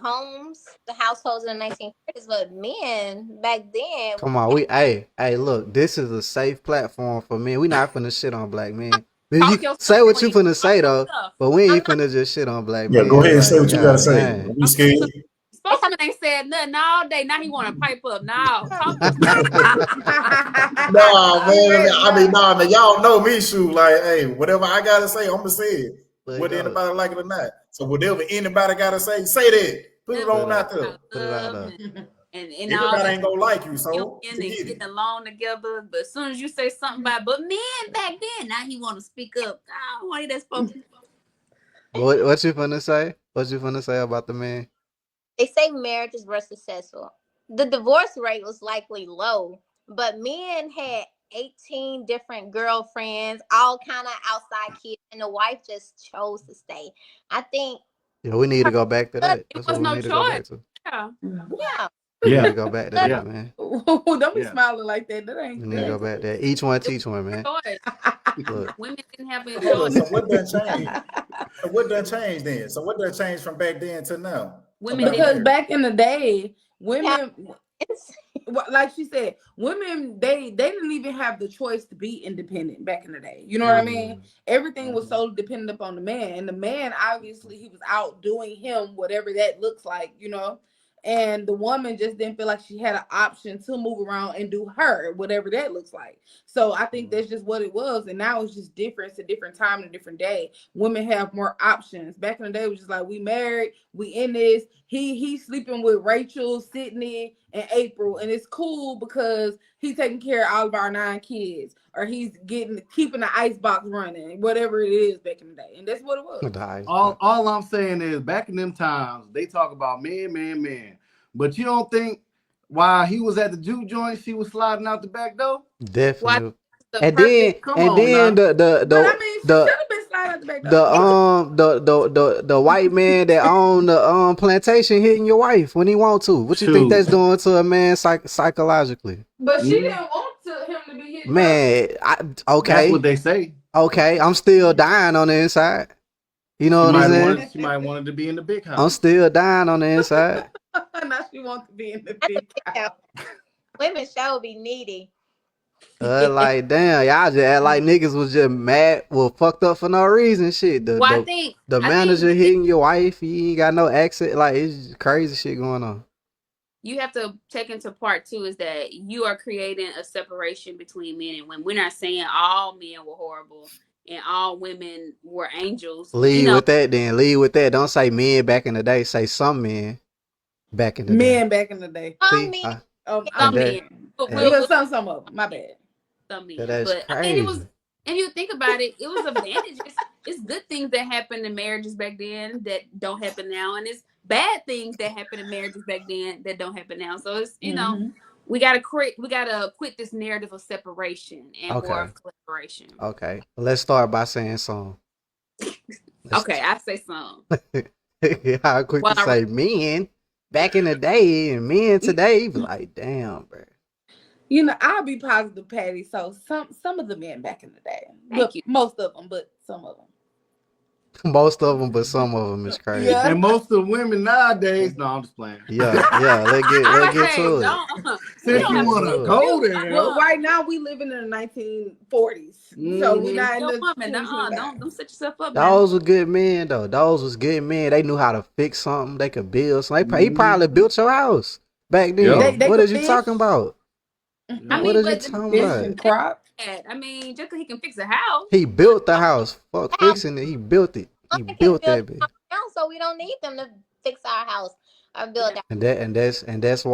households in the 1930s, but men back then. Come on, hey, look, this is a safe platform for men. We not finna shit on black men. Talk You your say stuff what you when you finna say talk your though, stuff. but we ain't finna just shit on black Yeah, men. go ahead and say Like, what you gotta say. goddamn. Don't be scared. Spokesman ain't said nothing all day. Now he want to pipe up. Now talk your Nah, man. I mean, nah, man. Y'all know me, shoot. Like, hey, whatever I gotta say, I'm gonna say it. Let it Whether go. anybody like it or not. So whatever anybody gotta say that. Put it on out there. Put it out there. and all Everybody ain't gonna like you, so and forget it. getting along together. But as soon as you say something about but men back then, now he want to speak up. I don't want that spoken. What you finna say? What you finna say about the man? They say marriages were successful. The divorce rate was likely low, but men had 18 different girlfriends, all kind of outside kids, and the wife just chose to stay. I think, Yeah, we need to go back to that. It That's was what we no need to go back choice. to. Yeah. yeah, We need Yeah. to go back to Yeah. that, man. Don't be Yeah. smiling like that. That ain't. We need to go back there. Each one teach one, man. Choice. Look, Women didn't have a Hold on, choice. so what done changed? So what done changed then? So what done changed from back then to now? Women About Because marriage? back in the day, women, it's like she said, women they didn't even have the choice to be independent back in the day. You know what I mean? Everything was solely dependent upon the man, and the man obviously he was out doing him whatever that looks like, you know. And the woman just didn't feel like she had an option to move around and do her whatever that looks like. So I think that's just what it was. And now it's just different. It's a different time and a different day. Women have more options. Back in the day, it was just like we married, we in this. He's sleeping with Rachel, Sydney, and April, and it's cool because he's taking care of all of our 9 kids, or he's keeping the ice box running, whatever it is back in the day. And that's what it was. the ice All box. I'm saying is back in them times, they talk about men. But you don't think while he was at the juke joint, she was sliding out the back door? Definitely. The And then perfect- Come on the But I mean, she should have been sliding out the back door. the white man that owned the plantation hitting your wife when he want to. What you think Shoot. that's doing to a man psychologically? But she didn't want him to be hit. Man, That's okay, what they say. okay, I'm still dying on the inside. You know what I'm saying? She might wanted to be in the big house. I'm still dying on the inside. Now she wants to be in the big house. women should be needy. Like damn, y'all just act like niggas was just mad, fucked up for no reason. Shit, Well, I think the manager hitting your wife, you ain't got no accent. Like it's just crazy shit going on. you have to take into part too is that you are creating a separation between men and women. We're not saying all men were horrible and all women were angels. Lead with that then. Lead with that. Don't say men back in the day. Say some men back in the day. Men back in the day. See, men. Some that- men. But yeah. we'll- Some of them. My bad. some men. That's But I mean, it was. crazy. And you think about it, it was advantages. It's good things that happened in marriages back then that don't happen now, and it's bad things that happen in marriages back then that don't happen now. So it's we gotta quit this narrative of separation and more Okay. of collaboration. Okay. Let's start by saying some. Okay, I say some. How quick Well, to say men back in the day and men today, you be like, damn, bro. You know, I'll be positive, Patty. So some of the men back in the day, Thank look, you. most of them, but some of them. Most of them, but some of them is crazy. Yeah. And most of the women nowadays, no, I'm just playing. Yeah. Let's I get say, to it. don't. Since Yeah, you that's want to true. go there, Well, right now we living in the 1940s, so we're not in Your the woman, 2025. don't set yourself up. Man. Those were good men, though. Those was good men. They knew how to fix something. They could build something. He probably built your house back then. Yep. They What could is you fish. talking about? I What mean, is you but talking Fish about? and crop. I mean, just because he can fix a house. He built the house. Fuck fixing it. He built it. He I can built build that bitch. our house, so we don't need them to fix our house or build our And that's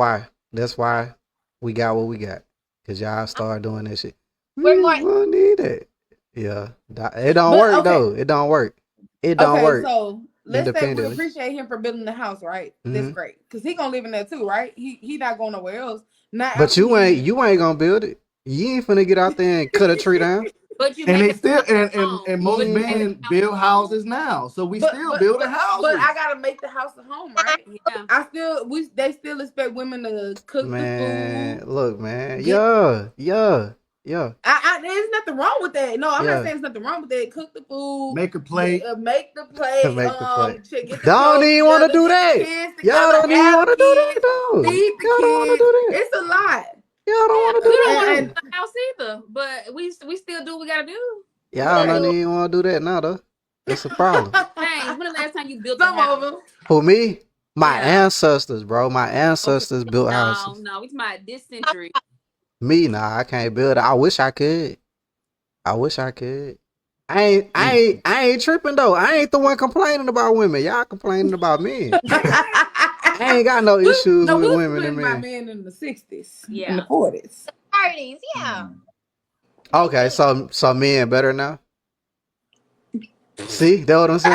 why we got what we got. Cause y'all started doing that shit. We're We more- don't need it. Yeah. It don't But, work okay. though. It don't work. It don't Okay, work. so let's say we Independently. appreciate him for building the house, right? That's Mhm. great, cause he gonna live in there too, right? He not going nowhere else. Not But after you he- ain't gonna build it. You ain't finna get out there and cut a tree down. But you And make they it still home. and most But you make men it build home. houses now, so we still building houses. But I gotta make the house a home, right? Yeah. They still expect women to cook Man, the food. look, man. Get- Yeah. There's nothing wrong with that. No, I'm Yeah. not saying there's nothing wrong with that. Cook the food. Make a plate. Make the plate. Make the plate. Get the Don't clothes even wanna together, do get that. the kids Y'all together, don't even have wanna do kids, that though. feed the Y'all don't wanna kids. do that. It's a lot. Y'all don't wanna We do don't that. want to And- do the house either, but we still do what we gotta do. Y'all Right. don't even wanna do that now though. It's a problem. James, when the last time you built Some a house? of them. For me, my Yeah. ancestors, bro. My ancestors built houses. No, it's my this century. Me, nah, I can't build it. I wish I could. I ain't tripping though. I ain't the one complaining about women. Y'all complaining about men. I ain't got no issues No, with we was women and complaining about men. men in the 60s, in Yeah. the 40s. 30s. Yeah. Okay, so men better now. See, that's what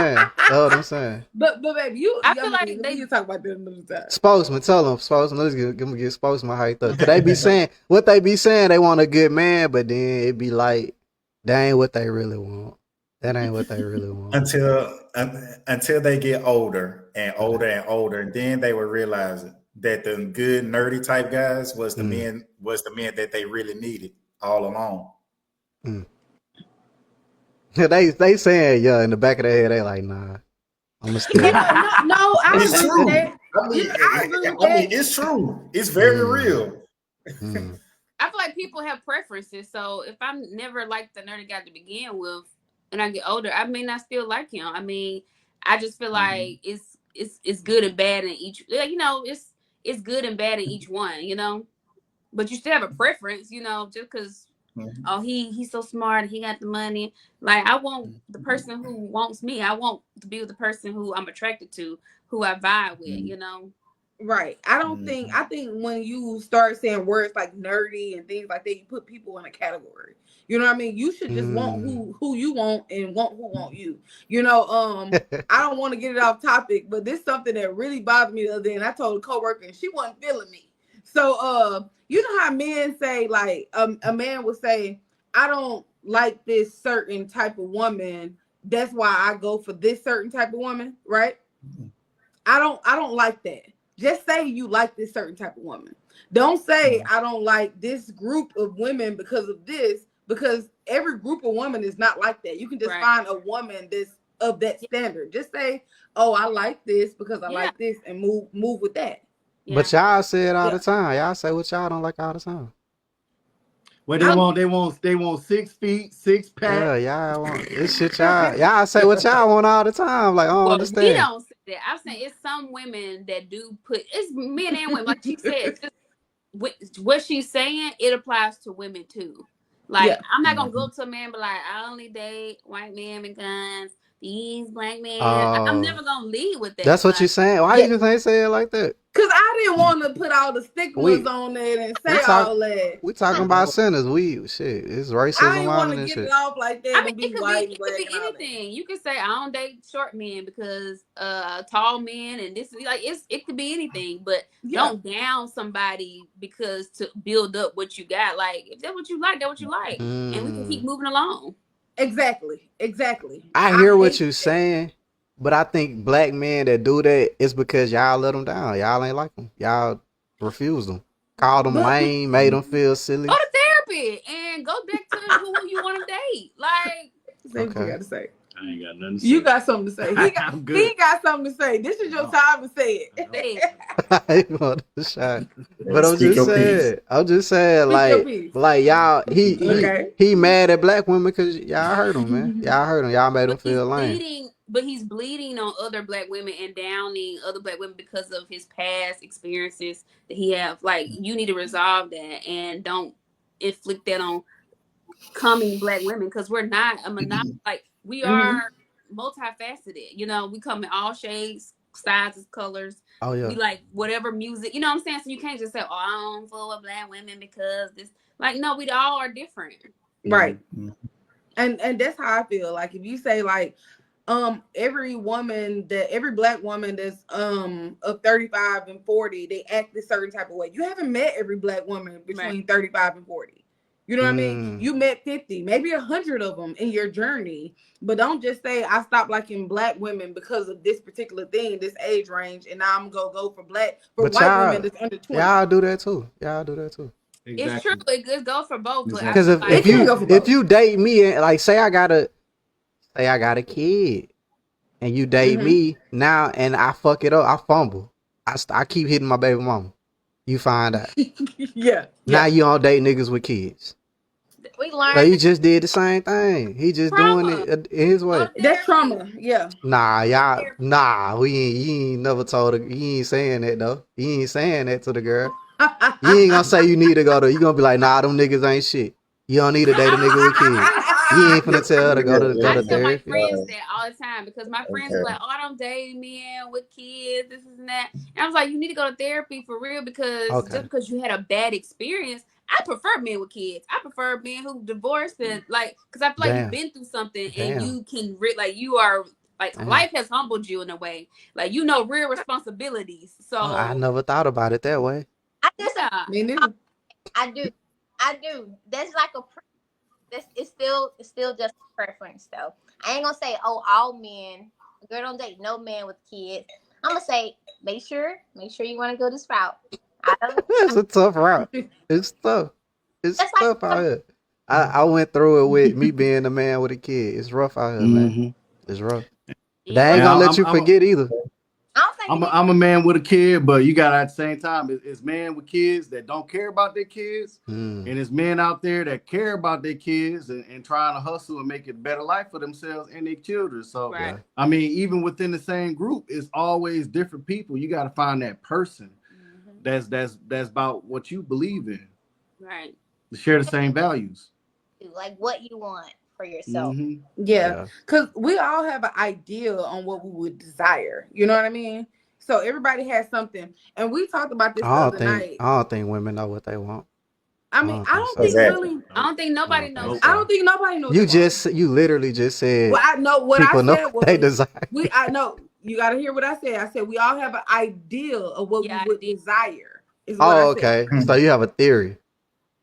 I'm saying. But baby, I feel like they can talk about that another time. Spokesman, tell them, spokesman. Let's get spokesman hyped up. Cause they be saying what they be saying. They want a good man, but then it be like, that ain't what they really want. That ain't what they really want. Until they get older and older and older, and then they will realize that the good nerdy type guys was the men that they really needed all along. They saying yeah in the back of their head. They like nah. I'm still. No, I It's agree true. with that. I mean, I agree with that. it's true. It's very real. Mm. I feel like people have preferences. So if I'm never like the nerdy guy to begin with, and I get older, I may not still like him. I mean, I just feel like it's good and bad in each. It's good and bad in each one. But you still have a preference. Just because. Oh, he's so smart. He got the money. Like, I want the person who wants me. I want to be with the person who I'm attracted to, who I vibe with. Right. I think when you start saying words like nerdy and things like that, you put people in a category. You know what I mean? You should just want who you want and want who want you. I don't want to get it off topic, but this is something that really bothered me the other day. And I told a coworker and she wasn't feeling me. So you know how men say, like, a man would say, I don't like this certain type of woman. That's why I go for this certain type of woman, right? I don't like that. Just say you like this certain type of woman. Don't say I don't like this group of women because of this, because every group of women is not like that. You can just find a woman that's of that standard. Just say, oh, I like this because I like this, and move with that. Yeah. But y'all say it all the time. Y'all say what y'all don't like all the time. Well, they want 6 feet, 6 pack. Yeah, y'all want this shit. Y'all say what y'all want all the time. Like, I don't understand. He don't say that. I'm saying it's some women that do it's men and women. Like she said, just what she's saying, it applies to women too. Like, I'm not gonna go to a man and be like, I only date white men with guns. These black men. I'm never gonna lead with that. That's what you're saying. Why you just ain't say it like that? Cause I didn't want to put all the stigmas We on it and we say talk all that. we talking about sinners. We shit. It's I racism didn't want running to and get it shit. off like that I mean, and be it could white be and black and all that. anything. You can say I don't date short men because tall men and this is like it could be anything, but Yeah, don't down somebody because to build up what you got. Like if that's what you like, that's what you like, and we can keep Mm. moving along. exactly. I hear what hate you that. saying, but I think black men that do that is because y'all let them down. Y'all ain't like them. Y'all refuse them. Called them But lame, made them feel Go silly. to therapy and go back to who you want to date. Like say what you Okay. got to say. I ain't got nothing to say. You got something to say. I'm good. He got something to say. This is your time to say it. say I want the shot. But I'm Speak just your piece. saying. I'm just saying, Speak your piece. like y'all. Okay. He mad at black women because y'all hurt him, man. Y'all hurt him. Y'all made him but he's feel lame. bleeding. But he's bleeding on other black women and downing other black women because of his past experiences that he have. Like you need to resolve that and don't inflict that on coming black women because we're not a monopoly. Like we are multifaceted. You know, we come in all shades, sizes, colors. Oh yeah. We like whatever music. You know what I'm saying? So you can't just say, "Oh, I don't fool with black women because this." Like, no, we all are different. Right. Mhm. And that's how I feel. Like if you say like every black woman that's of 35 and 40, they act a certain type of way. You haven't met every black woman between 35 and 40. You know what I mean? Mm. You met 50, maybe 100 of them in your journey. But don't just say I stopped liking black women because of this particular thing, this age range, and now I'm gonna go for But white women that's under 20. y'all do that too. Y'all do that too. It's true. It could go for both. But Because It can go for if both. you date me and like say I got a kid and you date me now and I fuck it up, I fumble. I keep hitting my baby mama. You find out. Yeah. Now you don't date niggas with kids. We So learned. he just did the same thing. He just doing it in his way. That's trauma. Yeah. Nah, you ain't never told her. You ain't saying that though. You ain't saying that to the girl. You ain't gonna say you need to go to. You gonna be like, nah, them niggas ain't shit. You don't need to date a nigga with kids. You ain't finna tell her to go to I tell my therapy. friends that all the time because my friends are like, "Oh, I don't date men with kids, this and that." And I was like, "You need to go to therapy for real because Okay. just because you had a bad experience, I prefer men with kids. I prefer men who divorced and like because I feel like Damn. you've been through something Damn. and you can like you are like Damn. life has humbled you in a way, like you know real responsibilities. So Oh, I never thought about it that way. I just, yeah, Me neither. I do. That's like it's still just a preference though. I ain't gonna say, oh, all men. A girl don't date no man with kids. I'm gonna say, make sure you want to go this route. I don't. It's a tough route. It's tough. It's That's like- tough out here. I went through it with me being a man with a kid. It's rough out here, man. Mhm. It's rough. Yeah. They ain't Yeah, gonna let I'm- you I'm a- forget either. I don't think. I'm a man with a kid, but you got at the same time, it's men with kids that don't care about their kids, Mm. and it's men out there that care about their kids and trying to hustle and make it a better life for themselves and their children. So, Right. I mean, even within the same group, it's always different people. You got to find that person that's about what you believe in, Right. to share the same values. like what you want for yourself. Mhm. Yeah, because we all have an idea on what we would desire. You know what I mean? So everybody has something, and we talked about this the other night. I don't think women know what they want. I mean, I don't so. think Exactly. really. I don't think nobody I don't knows. think so. I don't think nobody knows. You literally just said Well, I know what I people know said what they was desire. I know you got to hear what I said. I said we all have an idea of what Yeah, we would I did. desire. Is what I Oh, said. okay. So you have a theory.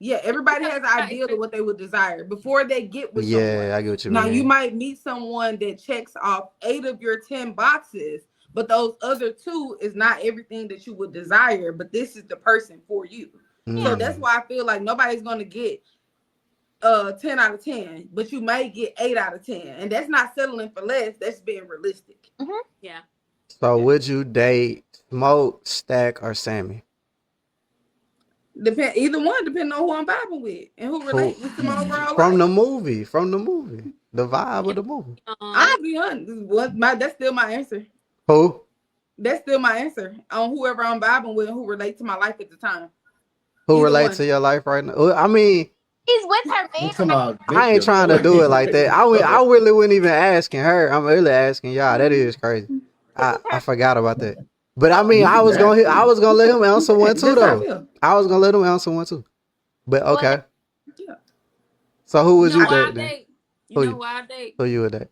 Yeah, everybody has an idea of what they would desire before they get with someone. Yeah, I get what you Now mean. you might meet someone that checks off 8 of your 10 boxes, but those other 2 is not everything that you would desire. But this is the person for you. So that's why I feel like nobody's gonna get 10 out of 10, but you might get 8 out of 10, and that's not settling for less. That's being realistic. Yeah. So would you date Smoke, Stack, or Sammy? Either one, depending on who I'm vibing with and who relates to my overall From life. the movie, the vibe of the movie. I'm gonna be honest. That's still my answer. Who? That's still my answer on whoever I'm vibing with and who relates to my life at the time. Who Either relates one. to your life right now? Well, I mean, He's with her You man. talking about I ain't Victor. trying to do it like that. I really wasn't even asking her. I'm really asking y'all. That is crazy. I forgot about that. But I mean, You I can was ask gonna let him answer one too, That's how I though. feel. I was gonna let him answer one too. But Well, okay. Yeah. So who You was know you why I dating then? date? You Who know you? why I date? Who you with that?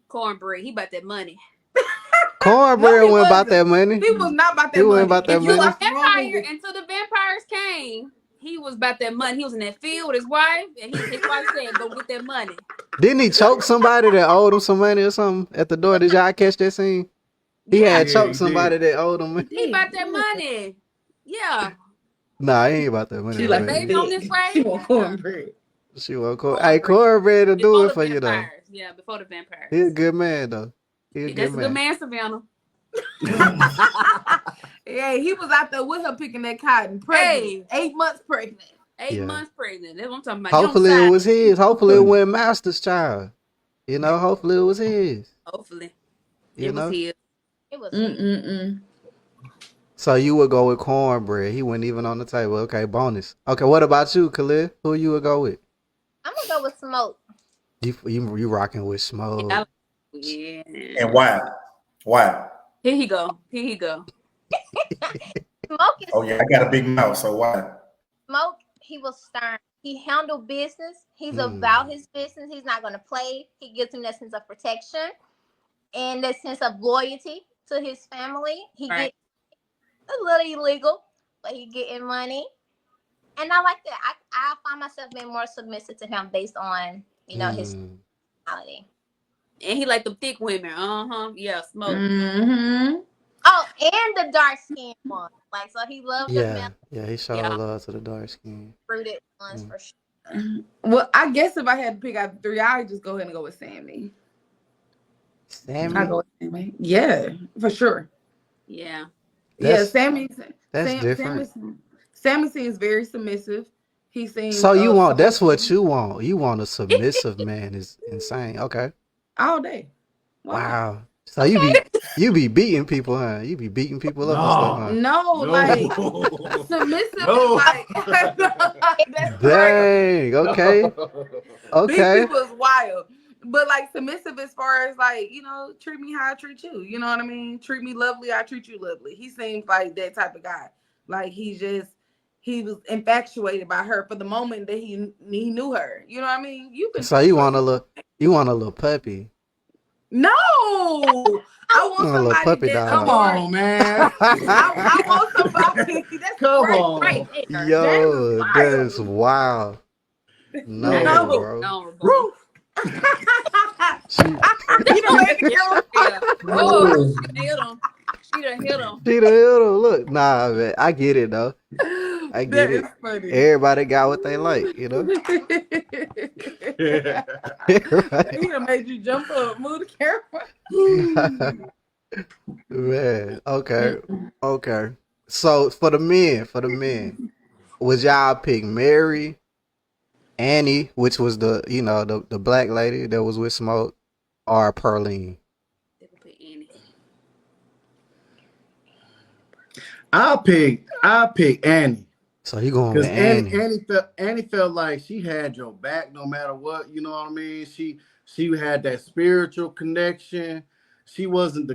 Cornbread. He about that money. Cornbread No, he went about that wasn't. money. He was not about He that wasn't money. about that And you money. watched the wrong Vampire movie. until the vampires came. He was about that money. He was in that field with his wife, and his wife said, "Go get that money." Didn't he choke somebody that owed him some money or something at the door? Did y'all catch that scene? He Yeah, had Yeah, choked he somebody did. that owed him money. he about that Yeah. money. Yeah, Nah, he ain't about that money, She he though, was like the baby. dating on this dick. way. She want cornbread. She was cool. Hey, Cornbread Cornbread to do before it the for you, though. vampires. Yeah, before the He a vampires. good man, though. He a good That's a good man. man, Savannah. Yeah, he was out there with her picking that cotton, pregnant, Hey, 8 months pregnant. 8 Yeah. months pregnant. That's what I'm talking about. Get on the Hopefully it side. was his. Hopefully it went Master's child. You know, hopefully it was his. Hopefully, You it was know? his. it was his. Mm-mm-mm. So you would go with cornbread. He wasn't even on the table. Okay, bonus. Okay, what about you, Khalil? Who you would go with? I'm gonna go with Smoke. You rocking with Smoke. Yeah. And why? Why? Here he go. Here he go. Smoke is Oh yeah, I got a big mouth, so why? Smoke. He was stern. He handled business. He's Hmm. about his business. He's not gonna play. He gives him that sense of protection and that sense of loyalty to his family. He Right. gets a little illegal, but he getting money. And I like that. I find myself being more submissive to him based on, his Hmm. personality. And he like the thick women. Yeah, Smoke. Mm-hmm. Oh, and the dark skinned one. Like, so he loved the Yeah, yeah, he showed Yeah. love to the dark skin. fruited ones for sure. Well, I guess if I had to pick out the three, I'd just go ahead and go with Sammy. I Sammy? go with Sammy. Yeah, for sure. Yeah. That's- Sammy. that's different. Sammy seems very submissive. He seems. So you want that's what supportive you want. You want a submissive man is insane. Okay. all day. Wow. So you be beating people, huh? You be beating people up and stuff, huh? No, like submissive. No. Is like that's wild. Dang, okay. Big Okay. people is wild. But like submissive as far as like, treat me how I treat you. You know what I mean? Treat me lovely, I treat you lovely. He seems like that type of guy. Like he was infatuated by her for the moment that he knew her. You know what I mean? So you want a little puppy. No, I want You want a little somebody puppy that's dog. Come on, man. I want somebody that's Come great on. right there. Yo, That that's is wild. No, No. bro. No, Roof. She, You know, every girl- Yeah. Oh, she hit him. She done hit him. she the hell look. Nah, man. I get it though. I get That it. is funny. Everybody got what they like, you know? Right. He done made you jump up, move the camera. Man, okay. Okay. So for the men, would y'all pick Mary, Annie, which was the black lady that was with Smoke, or Pearline? They can put Annie. I'll pick Annie. So you going with Because Annie? Annie felt like she had your back no matter what. You know what I mean? She had that spiritual connection. She wasn't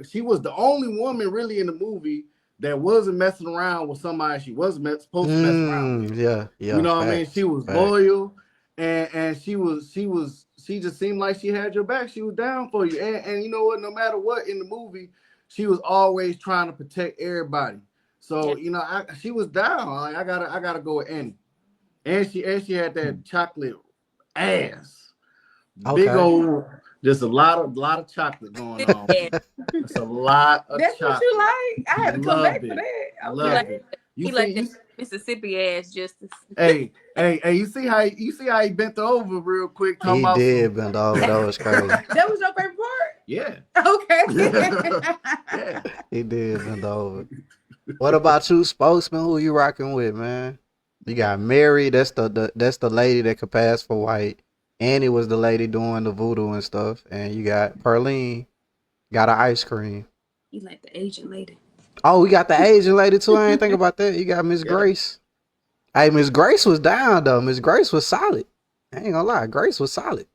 she was the only woman really in the movie that wasn't messing around with somebody she wasn't supposed to mess around with. Yeah. You know what I mean? facts, She was facts. loyal, and she just seemed like she had your back. She was down for you, and you know what? No matter what in the movie, she was always trying to protect everybody. So she was down. Like, I gotta go with Annie, and she had that chocolate ass, big Okay. old. There's a lot of chocolate going on. It's a lot of That's chocolate. what you like? I had to come Love back it. for that. I Okay. love it. He like that Mississippi ass justice. Hey, you see how he bent over real quick? Talking He about did bend over. That was crazy. That was your favorite part? Yeah. Okay. Yeah. He did bend over. What about you, spokesman? Who you rocking with, man? You got Mary. That's the lady that could pass for white. Annie was the lady doing the voodoo and stuff, and you got Pearline. Got an ice cream. He like the Asian lady. Oh, we got the Asian lady too. I ain't think about that. You got Miss Yeah. Grace. Hey, Miss Grace was down though. Miss Grace was solid. I ain't gonna lie, Grace was solid.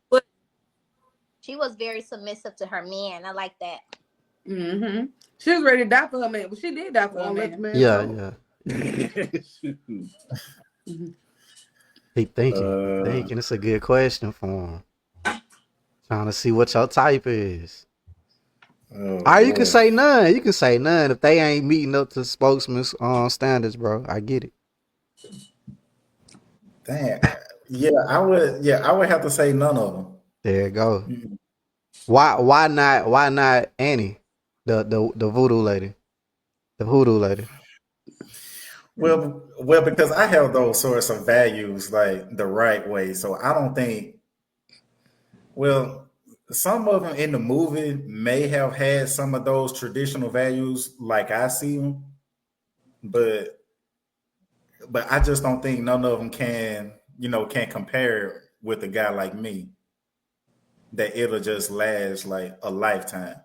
She was very submissive to her man. I like that. Mm-hmm. She was ready to die for her man, but she did die for Well, her let the man. man Yeah, talk. yeah. Shoot. He thinking. Thinking. It's a good question for him. Trying to see what your type is. Oh You can boy. say none. You can say none if they ain't meeting up to spokesman's standards, bro. I get it. Damn. Yeah, I would. Yeah, I would have to say none of them. There you go. Mm. Why not? Why not Annie, the voodoo lady, the hoodoo lady? Well, because I have those sorts of values like the right way, so I don't think. Well, some of them in the movie may have had some of those traditional values, like I see them, but I just don't think none of them can compare with a guy like me that it'll just last like a lifetime.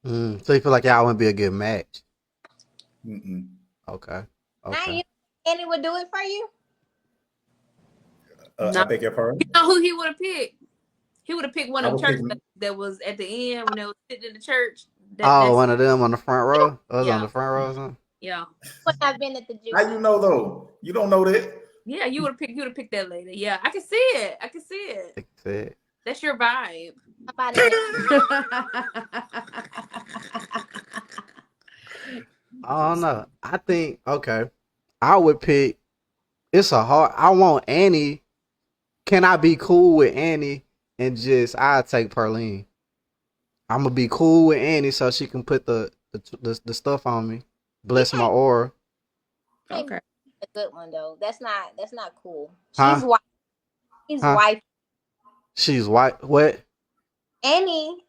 So you feel like y'all wouldn't be a good match? Mm-mm. Okay. Now Okay. you Annie would do it for you. No, I beg your pardon. you know who he would have picked? He would have picked one I of them would pick. church ladies that was at the end when they was sitting in the church. Oh, That's one of them on the front row. Us on yeah, the front row or something. yeah, Would have been at the How juke. you know though? You don't know that. yeah. You would have picked that lady. Yeah, I can see it. I can see it. Like I said. That's your vibe. Somebody I don't know. I think okay. I would pick. It's a hard. I want Annie. Can I be cool with Annie and just I take Perlene? I'm gonna be cool with Annie so she can put the stuff on me. Bless my aura. can't Okay. be a good one though. That's not cool. Huh? She's white. She's Huh? white. She's white. What? Annie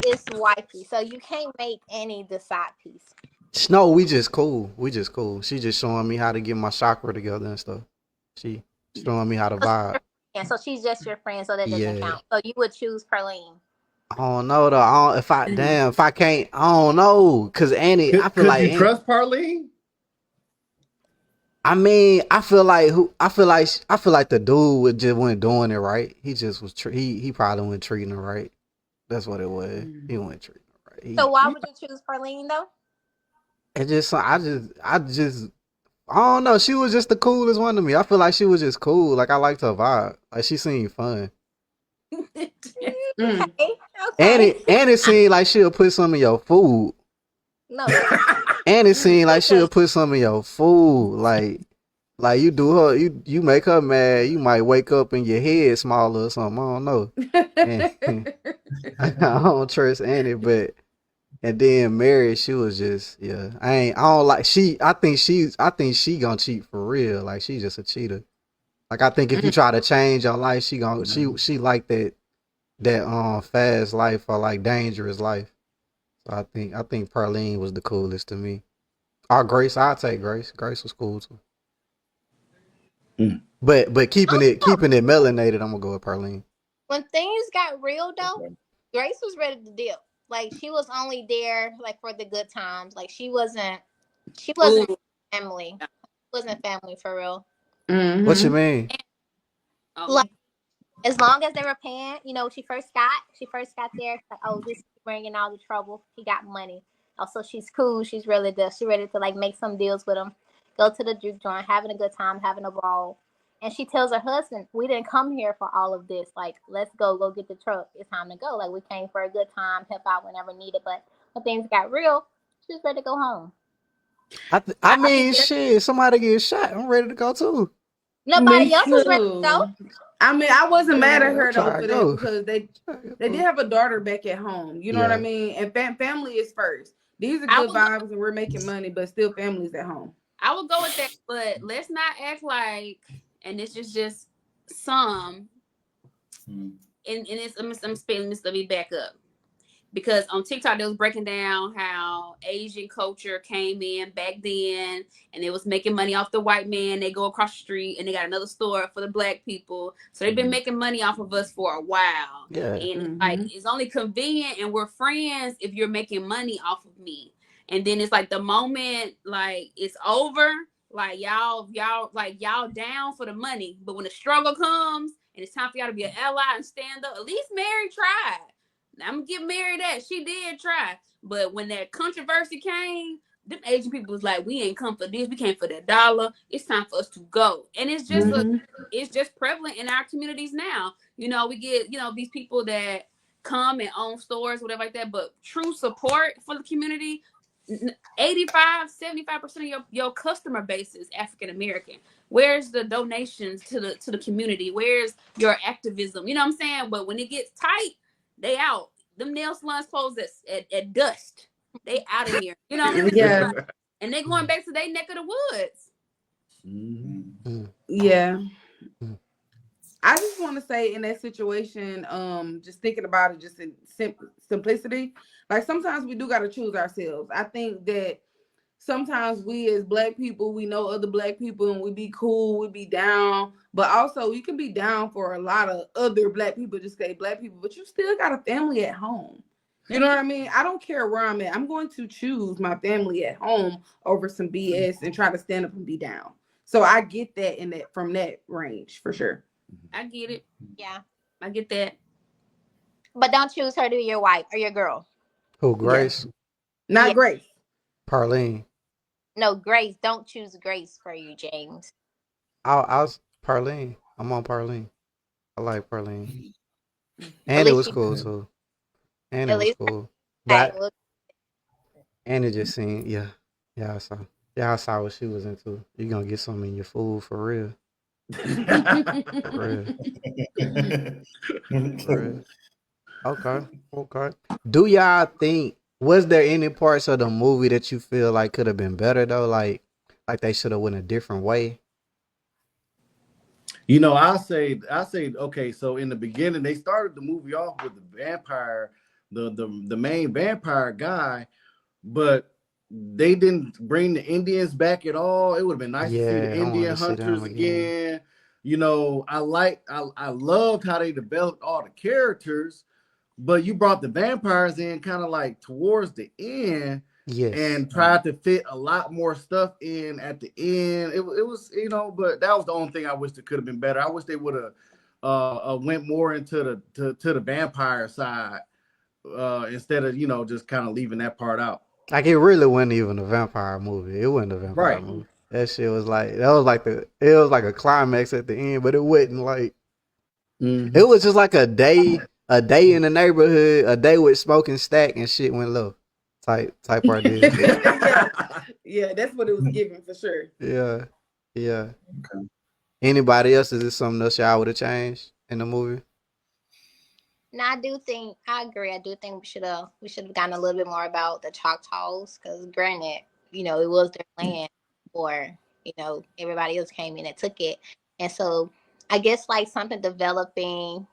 is wifey, so you can't make Annie the side piece. No, we just cool. We just cool. She just showing me how to get my chakra together and stuff. She showing me how to vibe. And so she's just your friend, so that doesn't Yeah. count. So you would choose Perlene. I don't know though. If I can't, I don't know. Cause Annie, I feel Could like you trust Parlene? I mean, I feel like the dude would just wasn't doing it right. He just was he probably wasn't treating her right. That's what it was. He wasn't treating her right. So why would you choose Perlene though? I don't know. She was just the coolest one to me. I feel like she was just cool. Like I liked her vibe. Like she seemed fun. Mm. Okay. Annie seemed like she'll put some in your food. No. Annie seemed like she'll put some in your food. Like you do her, you make her mad. You might wake up and your head smaller or something. I don't know. And, I don't trust Annie, but and then Mary, she was just I don't like I think she gonna cheat for real. Like she's just a cheater. Like I think if you try to change your life, she like that fast life or like dangerous life. So I think Perlene was the coolest to me. Or Grace, I'll take Grace. Grace was cool too. But keeping it melanated, I'm gonna go with Perlene. When things got real though, Grace was ready to dip. Like she was only there like for the good times. Like she wasn't Ooh. family. Wasn't family for real. Mhm. What you mean? Like as long as they were paying, when she first got there, it's like, oh, this is bringing all the trouble. He got money. Also, she's cool. She's ready to like make some deals with him. Go to the juke joint, having a good time, having a ball. And she tells her husband, we didn't come here for all of this. Like, let's go get the truck. It's time to go. Like, we came for a good time, help out whenever needed. But when things got real, she was ready to go home. I mean, shit. Somebody get shot. I'm ready to go too. Nobody else was ready to go. I mean, I wasn't mad at her Try though to for go. that because they did have a daughter back at home. You know what I mean? And family is first. These are good vibes, and we're making money, but still, family's at home. I would go with that, but let's not act like, and this is just some. And it's I'm spinning this. Let me back up. Because on TikTok, they was breaking down how Asian culture came in back then and they was making money off the white man. They go across the street and they got another store for the black people. So they've been making money off of us for a while. Yeah. And like, it's only convenient and we're friends if you're making money off of me. And then it's like the moment like it's over, like y'all down for the money. But when the struggle comes and it's time for y'all to be an ally and stand up, at least Mary tried. I'm gonna give Mary that. She did try. But when that controversy came, them Asian people was like, we ain't come for this, we came for that dollar. It's time for us to go. And it's just Mhm. it's just prevalent in our communities now. You know, we get, these people that come and own stores, whatever like that, but true support for the community, 85-75% of your customer base is African American. Where's the donations to the community? Where's your activism? You know what I'm saying? But when it gets tight, they out. Them nail salons close at dusk. They out of here. You know what I mean? Yeah. And they going back to their neck of the woods. Yeah. Mm. I just want to say in that situation, just thinking about it, just in simplicity, like sometimes we do got to choose ourselves. I think that sometimes we as Black people, we know other Black people and we be cool, we be down, but also you can be down for a lot of other Black people, just say Black people, but you still got a family at home. You know what I mean? I don't care where I'm at. I'm going to choose my family at home over some BS and try to stand up and be down. So I get that from that range for sure. I get it. Yeah. I get that. But don't choose her to be your wife or your girl. Who, Grace? Not Yeah. Grace. Parlene. No, Grace. Don't choose Grace for you, James. I was Parlene. I'm on Parlene. I like Parlene. And it was cool too. And it At was least cool. Hey, But look, and it just seemed, yeah, I saw. Yeah, I saw what she was into. You gonna get something in your food for real. For real. For real. Okay. Do y'all think, was there any parts of the movie that you feel like could have been better though? Like they should have went a different way? You know, I say, okay, so in the beginning, they started the movie off with the vampire, the main vampire guy, but they didn't bring the Indians back at all. It would have been nice to see the Yeah, I wanted Indian to see them hunters again. again. You know, I loved how they developed all the characters, but you brought the vampires in kind of like towards the end. Yes. And tried to fit a lot more stuff in at the end. It was, you know, but that was the only thing I wish that could have been better. I wish they would have went more into the vampire side instead of, you know, just kind of leaving that part out. Like it really wasn't even a vampire movie. It wasn't a vampire Right. movie. That shit was like it was like a climax at the end, but it wasn't like it was just like a day in the neighborhood, a day with smoking stack and shit went low. Type idea. Yeah, that's what it was given for sure. Yeah. Okay. Anybody else? Is this something else y'all would have changed in the movie? no, I agree. I do think we should have gotten a little bit more about the Choctaws, because granted, it was their land, or everybody else came in and took it, and so I guess like something developing,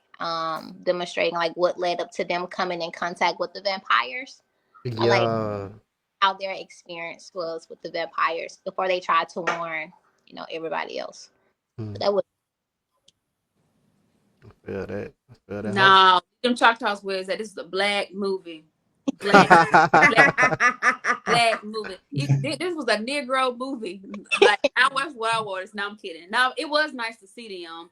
demonstrating like what led up to them coming in contact with the vampires. Yeah. Or like how their experience was with the vampires before they tried to warn, everybody else. So that was I feel that. No, them Choctaws was that this is a Black movie. Black movie. This was a Negro movie. Like I watched Wild Waters. No, I'm kidding. No, it was nice to see them.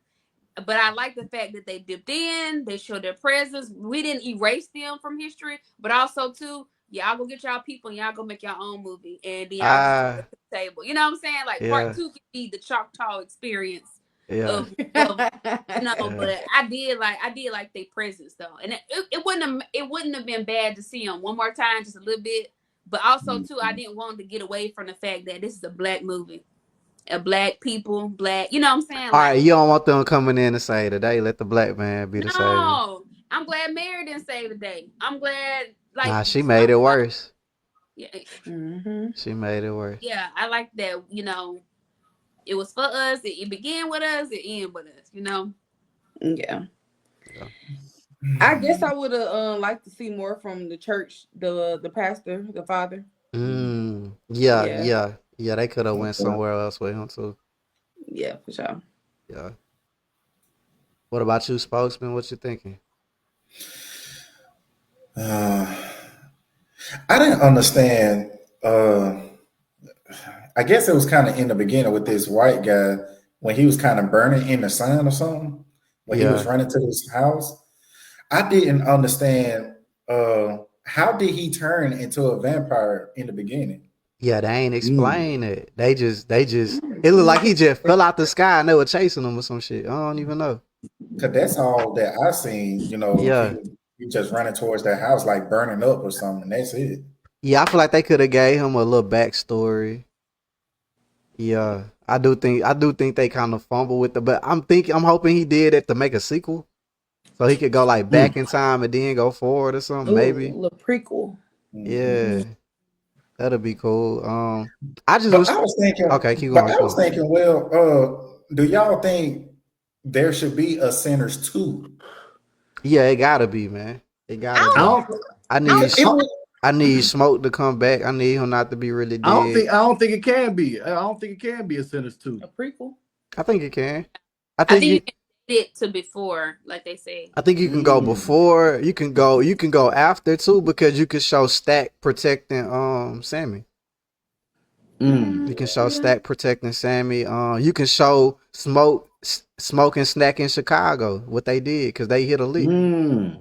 But I like the fact that they dipped in, they showed their presence. We didn't erase them from history, but also too, y'all go get y'all people and y'all go make your own movie, and then y'all just at the table. You know what I'm saying? Like part 2 could be the Choctaw experience. Yeah. But I did like their presence though, and it wouldn't have been bad to see them one more time, just a little bit. But also too, I didn't want to get away from the fact that this is a Black movie. A Black people, Black, you know what I'm saying? All right, you don't want them coming in and say today, let the Black man be the savior. No, I'm glad Mary didn't save the day. I'm glad, like, nah, she made it worse. Yeah, she made it worse. Yeah, I like that. It was for us. It began with us. It ended with us. Yeah. I guess I would have liked to see more from the church, the pastor, the father. Yeah, they could have went somewhere else with him too. Yeah, for sure. Yeah. What about you, spokesman? What you thinking? I didn't understand. I guess it was kind of in the beginning with this white guy when he was kind of burning in the sun or something. When he was running to this house, I didn't understand how did he turn into a vampire in the beginning? Yeah, they ain't explain it. They just it looked like he just fell out the sky and they were chasing him or some shit. I don't even know. Because that's all that I seen. Yeah. He just running towards that house like burning up or something. That's it. Yeah, I feel like they could have gave him a little backstory. Yeah. I do think they kind of fumble with but I'm hoping he did it to make a sequel. So he could go like back in time and then go forward or something, Ooh, maybe. a little prequel. Yeah. That'll be cool. I just But I was thinking. Okay, keep But going. I was thinking, well, do y'all think there should be a Sinners 2? Yeah, it gotta be, man. It gotta I be. don't, I need Smoke to come back. I need him not to be really dead. I don't think it can be. I don't think it can be a Sinners 2. a prequel. I think it can. I think you can edit it to before, like they say. I think you can go before. You can go after too, because you can show Stack protecting Sammy. You can show Stack protecting Sammy. You can show Smoke and Snack in Chicago what they did because they hit a lick.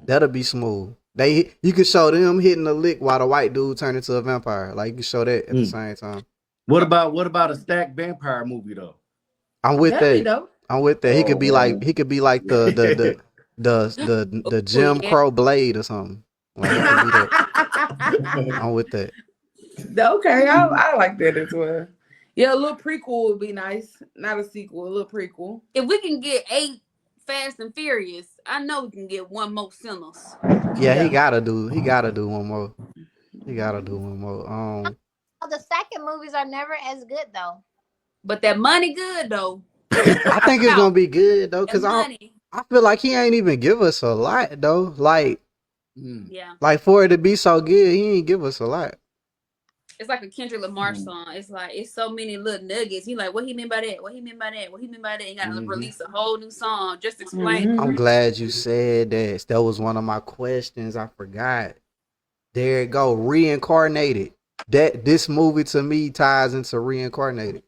That'll be smooth. You can show them hitting a lick while the white dude turned into a vampire. Like you can show that at the same time. What about a Stack vampire movie though? I'm with That'd be that. dope. I'm with that. He could be like the Jim Crow Blade or something. Like, he could be that. I'm with that. Okay, I like that as well. Yeah, a little prequel would be nice. Not a sequel, a little prequel. If we can get 8 Fast and Furious, I know we can get one more Sinners. Yeah, he gotta do one more. He gotta do one more. The second movies are never as good though. But that money good though. I think it's gonna be good though, because I feel like he ain't even give us a lot though. Like, yeah, like for it to be so good, he ain't give us a lot. it's like a Kendrick Lamar song. It's like it's so many little nuggets. He like, what he meant by that? What he meant by that? What he meant by that? And gotta release a whole new song just explain. I'm glad you said that. That was one of my questions. I forgot. There it go, Reincarnated. This movie to me ties into Reincarnated.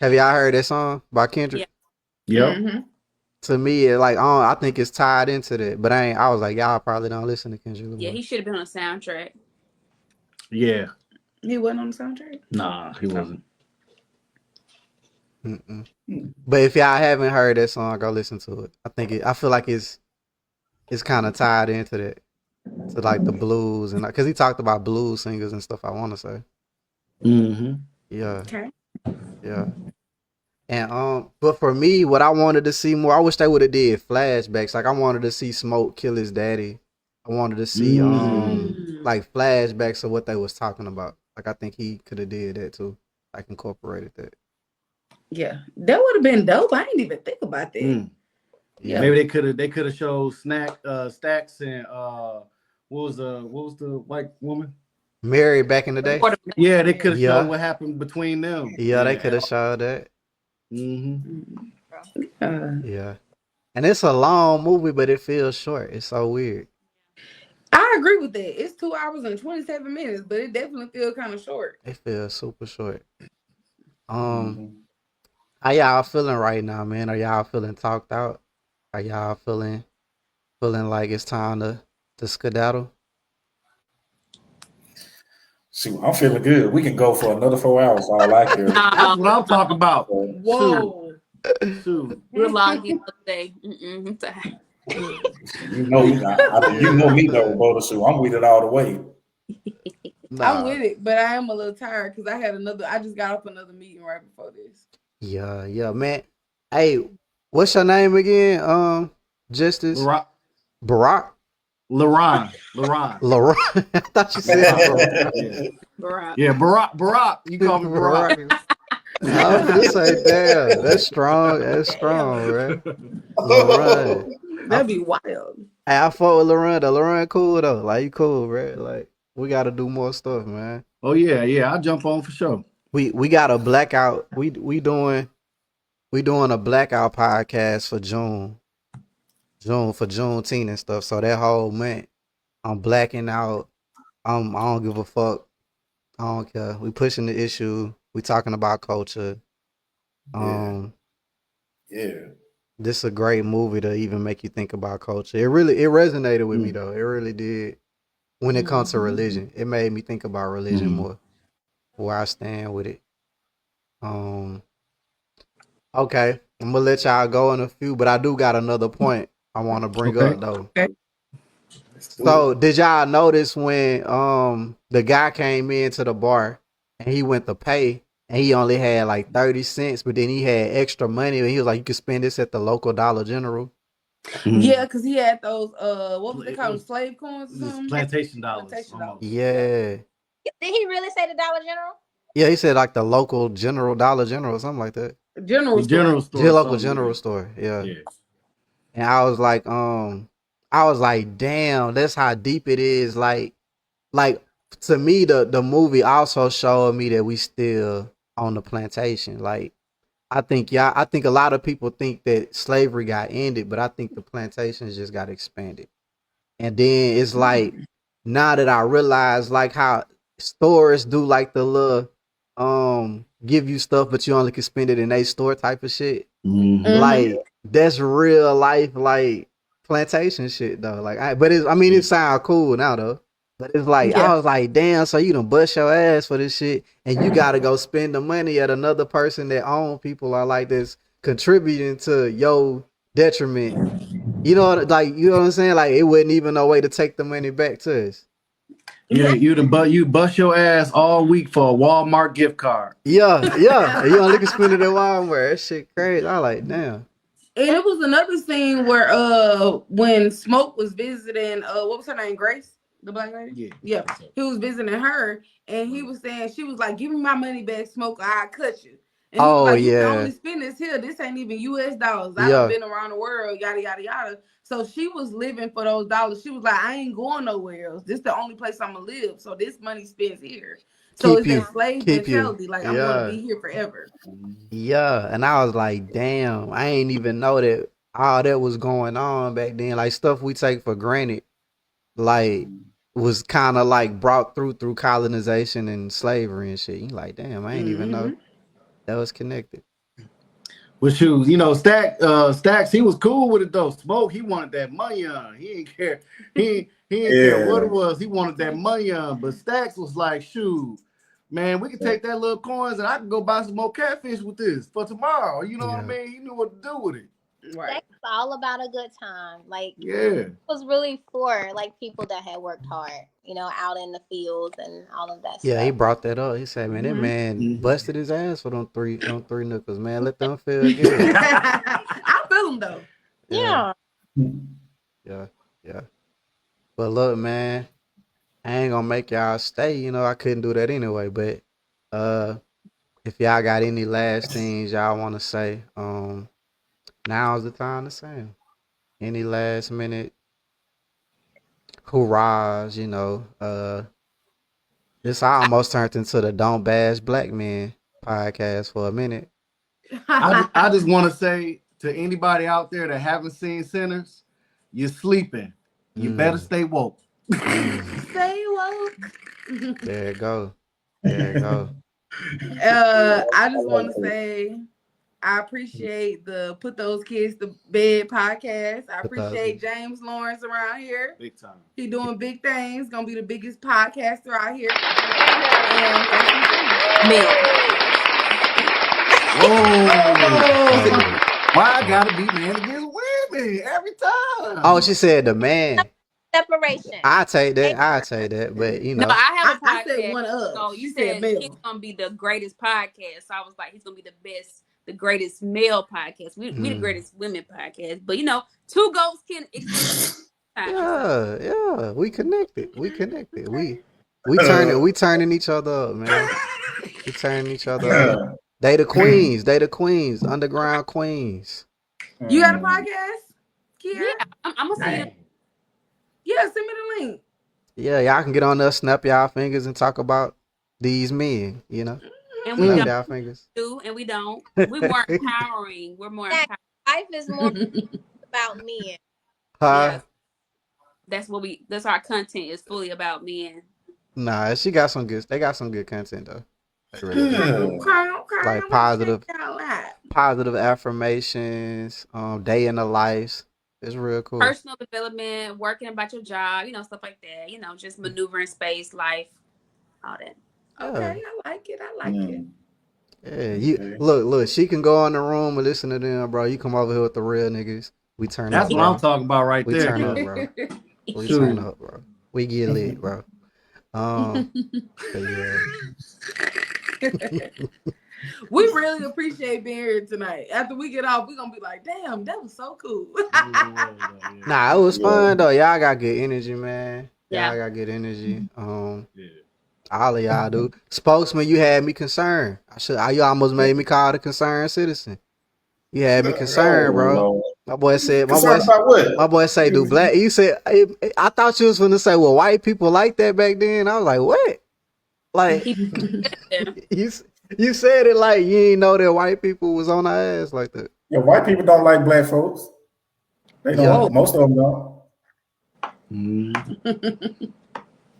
Have y'all heard that song by Kendrick? Yeah. Mm-hmm. To me, I think it's tied into that. But I was like, y'all probably don't listen to Kendrick Lamar. Yeah, he should have been on the soundtrack. Yeah. He wasn't on the soundtrack? Nah, he wasn't. But if y'all haven't heard that song, go listen to it. I feel like it's kind of tied into that, to like the blues, and because he talked about blues singers and stuff. I want to say. Yeah. Okay. Yeah. And but for me, what I wanted to see more, I wish they would have did flashbacks. Like I wanted to see Smoke kill his daddy. I wanted to see like flashbacks of what they was talking about. Like I think he could have did that too. Like incorporated that. Yeah, that would have been dope. I didn't even think about that. Yeah. Maybe they could have showed Stacks and what was the white woman? Mary back in the day. Yeah, they could have shown what happened between them. Yeah, they could have showed that. Yeah. And it's a long movie, but it feels short. It's so weird. I agree with that. It's 2 hours and 27 minutes, but it definitely feels kind of short. It feels super short. How y'all feeling right now, man? Are y'all feeling talked out? Are y'all feeling like it's time to skedaddle? Shoot, I'm feeling good. We can go for another 4 hours. All I care. That's what I'm talking about. Whoa. Shoot. We'll log in today. I'm sorry. You know me though, brother. So I'm with it all the way. I'm with it, but I am a little tired because I just got off another meeting right before this. Yeah, man. Hey, what's your name again? Justice Barack? LaRon. I thought you said Barack. Yeah, Barack. You call me Barack. I was gonna say, damn, that's strong, right? LaRon. That'd be wild. Hey, I fought with LaRon. LaRon cool though. Like you cool, right? Like we gotta do more stuff, man. Oh yeah, I'll jump on for sure. We got a blackout. We doing a blackout podcast for June for Juneteenth and stuff. So that whole month, I'm blacking out. I don't give a fuck. I don't care. We pushing the issue. We talking about culture. Yeah. this a great movie to even make you think about culture. It resonated with me Mm. though. It really did. When it comes to religion, it made me think about religion Mhm. more, where I stand with it. Okay, I'm gonna let y'all go in a few, but I do got another point I want to bring Okay. up though. Let's do So it. did y'all notice when the guy came into the bar and he went to pay and he only had like 30 cents, but then he had extra money and he was like, you could spend this at the local Dollar General. Yeah, because he had those what was they It called? was- Slave coins or This is something? plantation dollars. Plantation almost. dollars. Yeah. Did he really say the Dollar General? Yeah, he said like the local general Dollar General or something like that. General The store. general store. The local something, general yeah. store. Yeah. Yeah. And I was like, damn, that's how deep it is. Like to me, the movie also showed me that we still on the plantation. Like, I think a lot of people think that slavery got ended, but I think the plantations just got expanded. And then it's like now that I realize like how stores do like the little give you stuff, but you only can spend it in a store type of shit. Mhm. Like that's real life like plantation shit though. Like it sound cool now though. But it's like Yeah. I was like, damn, so you done bust your ass for this shit and you gotta go spend the money at another person that own people are like this contributing to your detriment. You know what I'm saying? Like it wasn't even no way to take the money back to us. Yeah, you bust your ass all week for a Walmart gift card. Yeah. You only can spend it at Walmart. That shit crazy. I like, damn. And it was another scene where when Smoke was visiting what was her name? Grace, the black lady? Yeah. He was visiting her and he was saying, she was like, give me my money back, Smoke, or I'll cut you. And he was Oh, like, you can yeah. only spend this here. This ain't even US dollars. I Yeah. done been around the world, yada yada yada. So she was living for those dollars. She was like, I ain't going nowhere else. This the only place I'm gonna live. So this money spends here. So Keep it's you. that slave Keep you. mentality. Like I'm gonna Yeah. be here forever. Yeah. And I was like, damn, I ain't even know that all that was going on back then. Like stuff we take for granted, like was kind of like brought through colonization and slavery and shit. You like, damn, I ain't even know that was connected. With shoes, Stacks, he was cool with it though. Smoke, he wanted that money on. He didn't care. He didn't care what it was. He wanted that money on. But Stacks was like, shoot, man, we can take that little coins and I can go buy some more catfish with this for tomorrow. You know what I Yeah. mean? He knew what to do with it. Right. That's all about a good time. Like Yeah. it was really for like people that had worked hard, out in the fields and all of that Yeah, stuff. he brought that up. He said, man, that man busted his ass for them three nickels, man. Let them feel good. I feel him though. Yeah. Yeah. But look, man, I ain't gonna make y'all stay. I couldn't do that anyway. But if y'all got any last things y'all want to say, now's the time to say 'em. Any last minute hurrahs, this almost turned into the Don't Bash Black Men podcast for a minute. I just want to say to anybody out there that haven't seen Sinners, you're sleeping. You better stay woke. Stay woke. There it go. There it go. I just want to say I appreciate the Put Those Kids to Bed podcast. I appreciate James Lawrence around here. Big time. He doing big things. Gonna be the biggest podcaster out here. And Whoa. Why I gotta be man against women every time? Oh, she said the man. Separation. I take that. But No, I have a podcast. I said one of. So She you said said male. he's gonna be the greatest podcast. So I was like, he's gonna be the greatest male podcast. We the greatest women podcast. But two goats can exist. Yeah. We connected. We turning each other up, man. We turning each other up. They the queens, underground queens. You got a podcast, Kiera? Yeah, I'm gonna send you. Yeah, send me the link. Yeah, y'all can get on there, snap y'all fingers, and talk about these men. And we Snap don't y'all fingers. do, and we don't. We're more empowering. We're more empowering. Life is more about men. Huh? Yeah. That's our content is fully about men. Nah, they got some good content though. They really do. Okay. Like positive. positive affirmations, day in the lives. It's real cool. Personal development, working about your job, stuff like that. Just maneuvering space, life, all that. Okay, I like it. I like it. Yeah, you look. She can go in the room and listen to them, bro. You come over here with the real niggas. We turn That's up, what bro. I'm talking about right We there. turn up, bro. We turn up, bro. We get lit, bro. But yeah. We really appreciate being here tonight. After we get off, we're gonna be like, damn, that was so cool. Nah, it was fun though. Y'all got good energy, man. Yeah. Y'all got good energy. All of y'all do. Spokesman, you had me concerned. You almost made me call the concerned citizen. You had me concerned, bro. My boy said, Concerned about what? my boy say, do black? You said, I thought you was gonna say, well, white people like that back then. I was like, what? Like, you said it like you ain't know that white people was on our ass like that. Yeah, white people don't like black folks. They don't. Yeah. Most of them don't.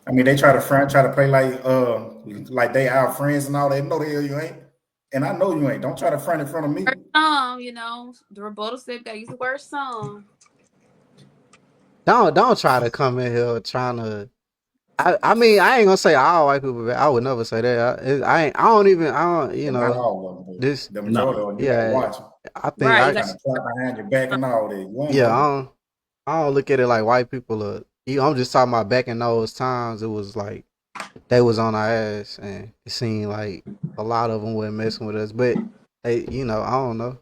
I mean, they try to play like they our friends and all. They know the hell you ain't, and I know you ain't. Don't try to front in front of me. The rebuttal said that use the word some. Don't try to come in here trying to. I mean, I ain't gonna say all white people bad. I would never say that. I don't. Not all of them. This. The majority of them. You Yeah. gotta watch them. I think. Right. Trying to plot behind your back and all that. Yeah. I don't look at it like white people are. I'm just talking about back in those times. It was like they was on our ass, and it seemed like a lot of them weren't messing with us. But they, I don't know.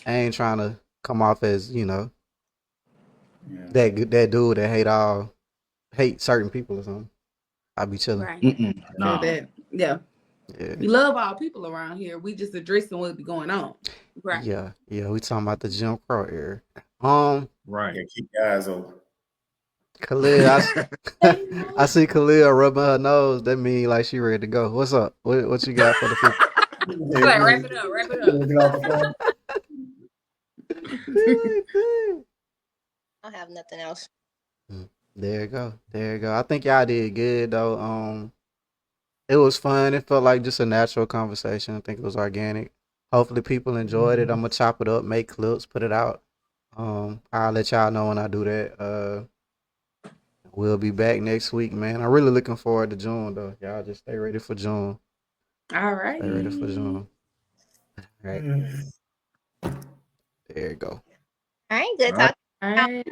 I ain't trying to come off as that dude that hate certain people or something. I be chilling. Right. No. Yeah. Yeah. We love all people around here. We just addressing what be going on. Right. Yeah. We talking about the Jim Crow era. Right. Yeah, keep your eyes open. Khalil, I see Khalil rubbing her nose. That mean like she ready to go. What's up? What you got for the people? Like, wrap it up. I don't have nothing else. There you go. I think y'all did good though. It was fun. It felt like just a natural conversation. I think it was organic. Hopefully people enjoyed it. I'm gonna chop it up, make clips, put it out. I'll let y'all know when I do that. We'll be back next week, man. I'm really looking forward to June though. Y'all just stay ready for June. All right. Stay ready for June. All right. There you go. All right, good talk. All right.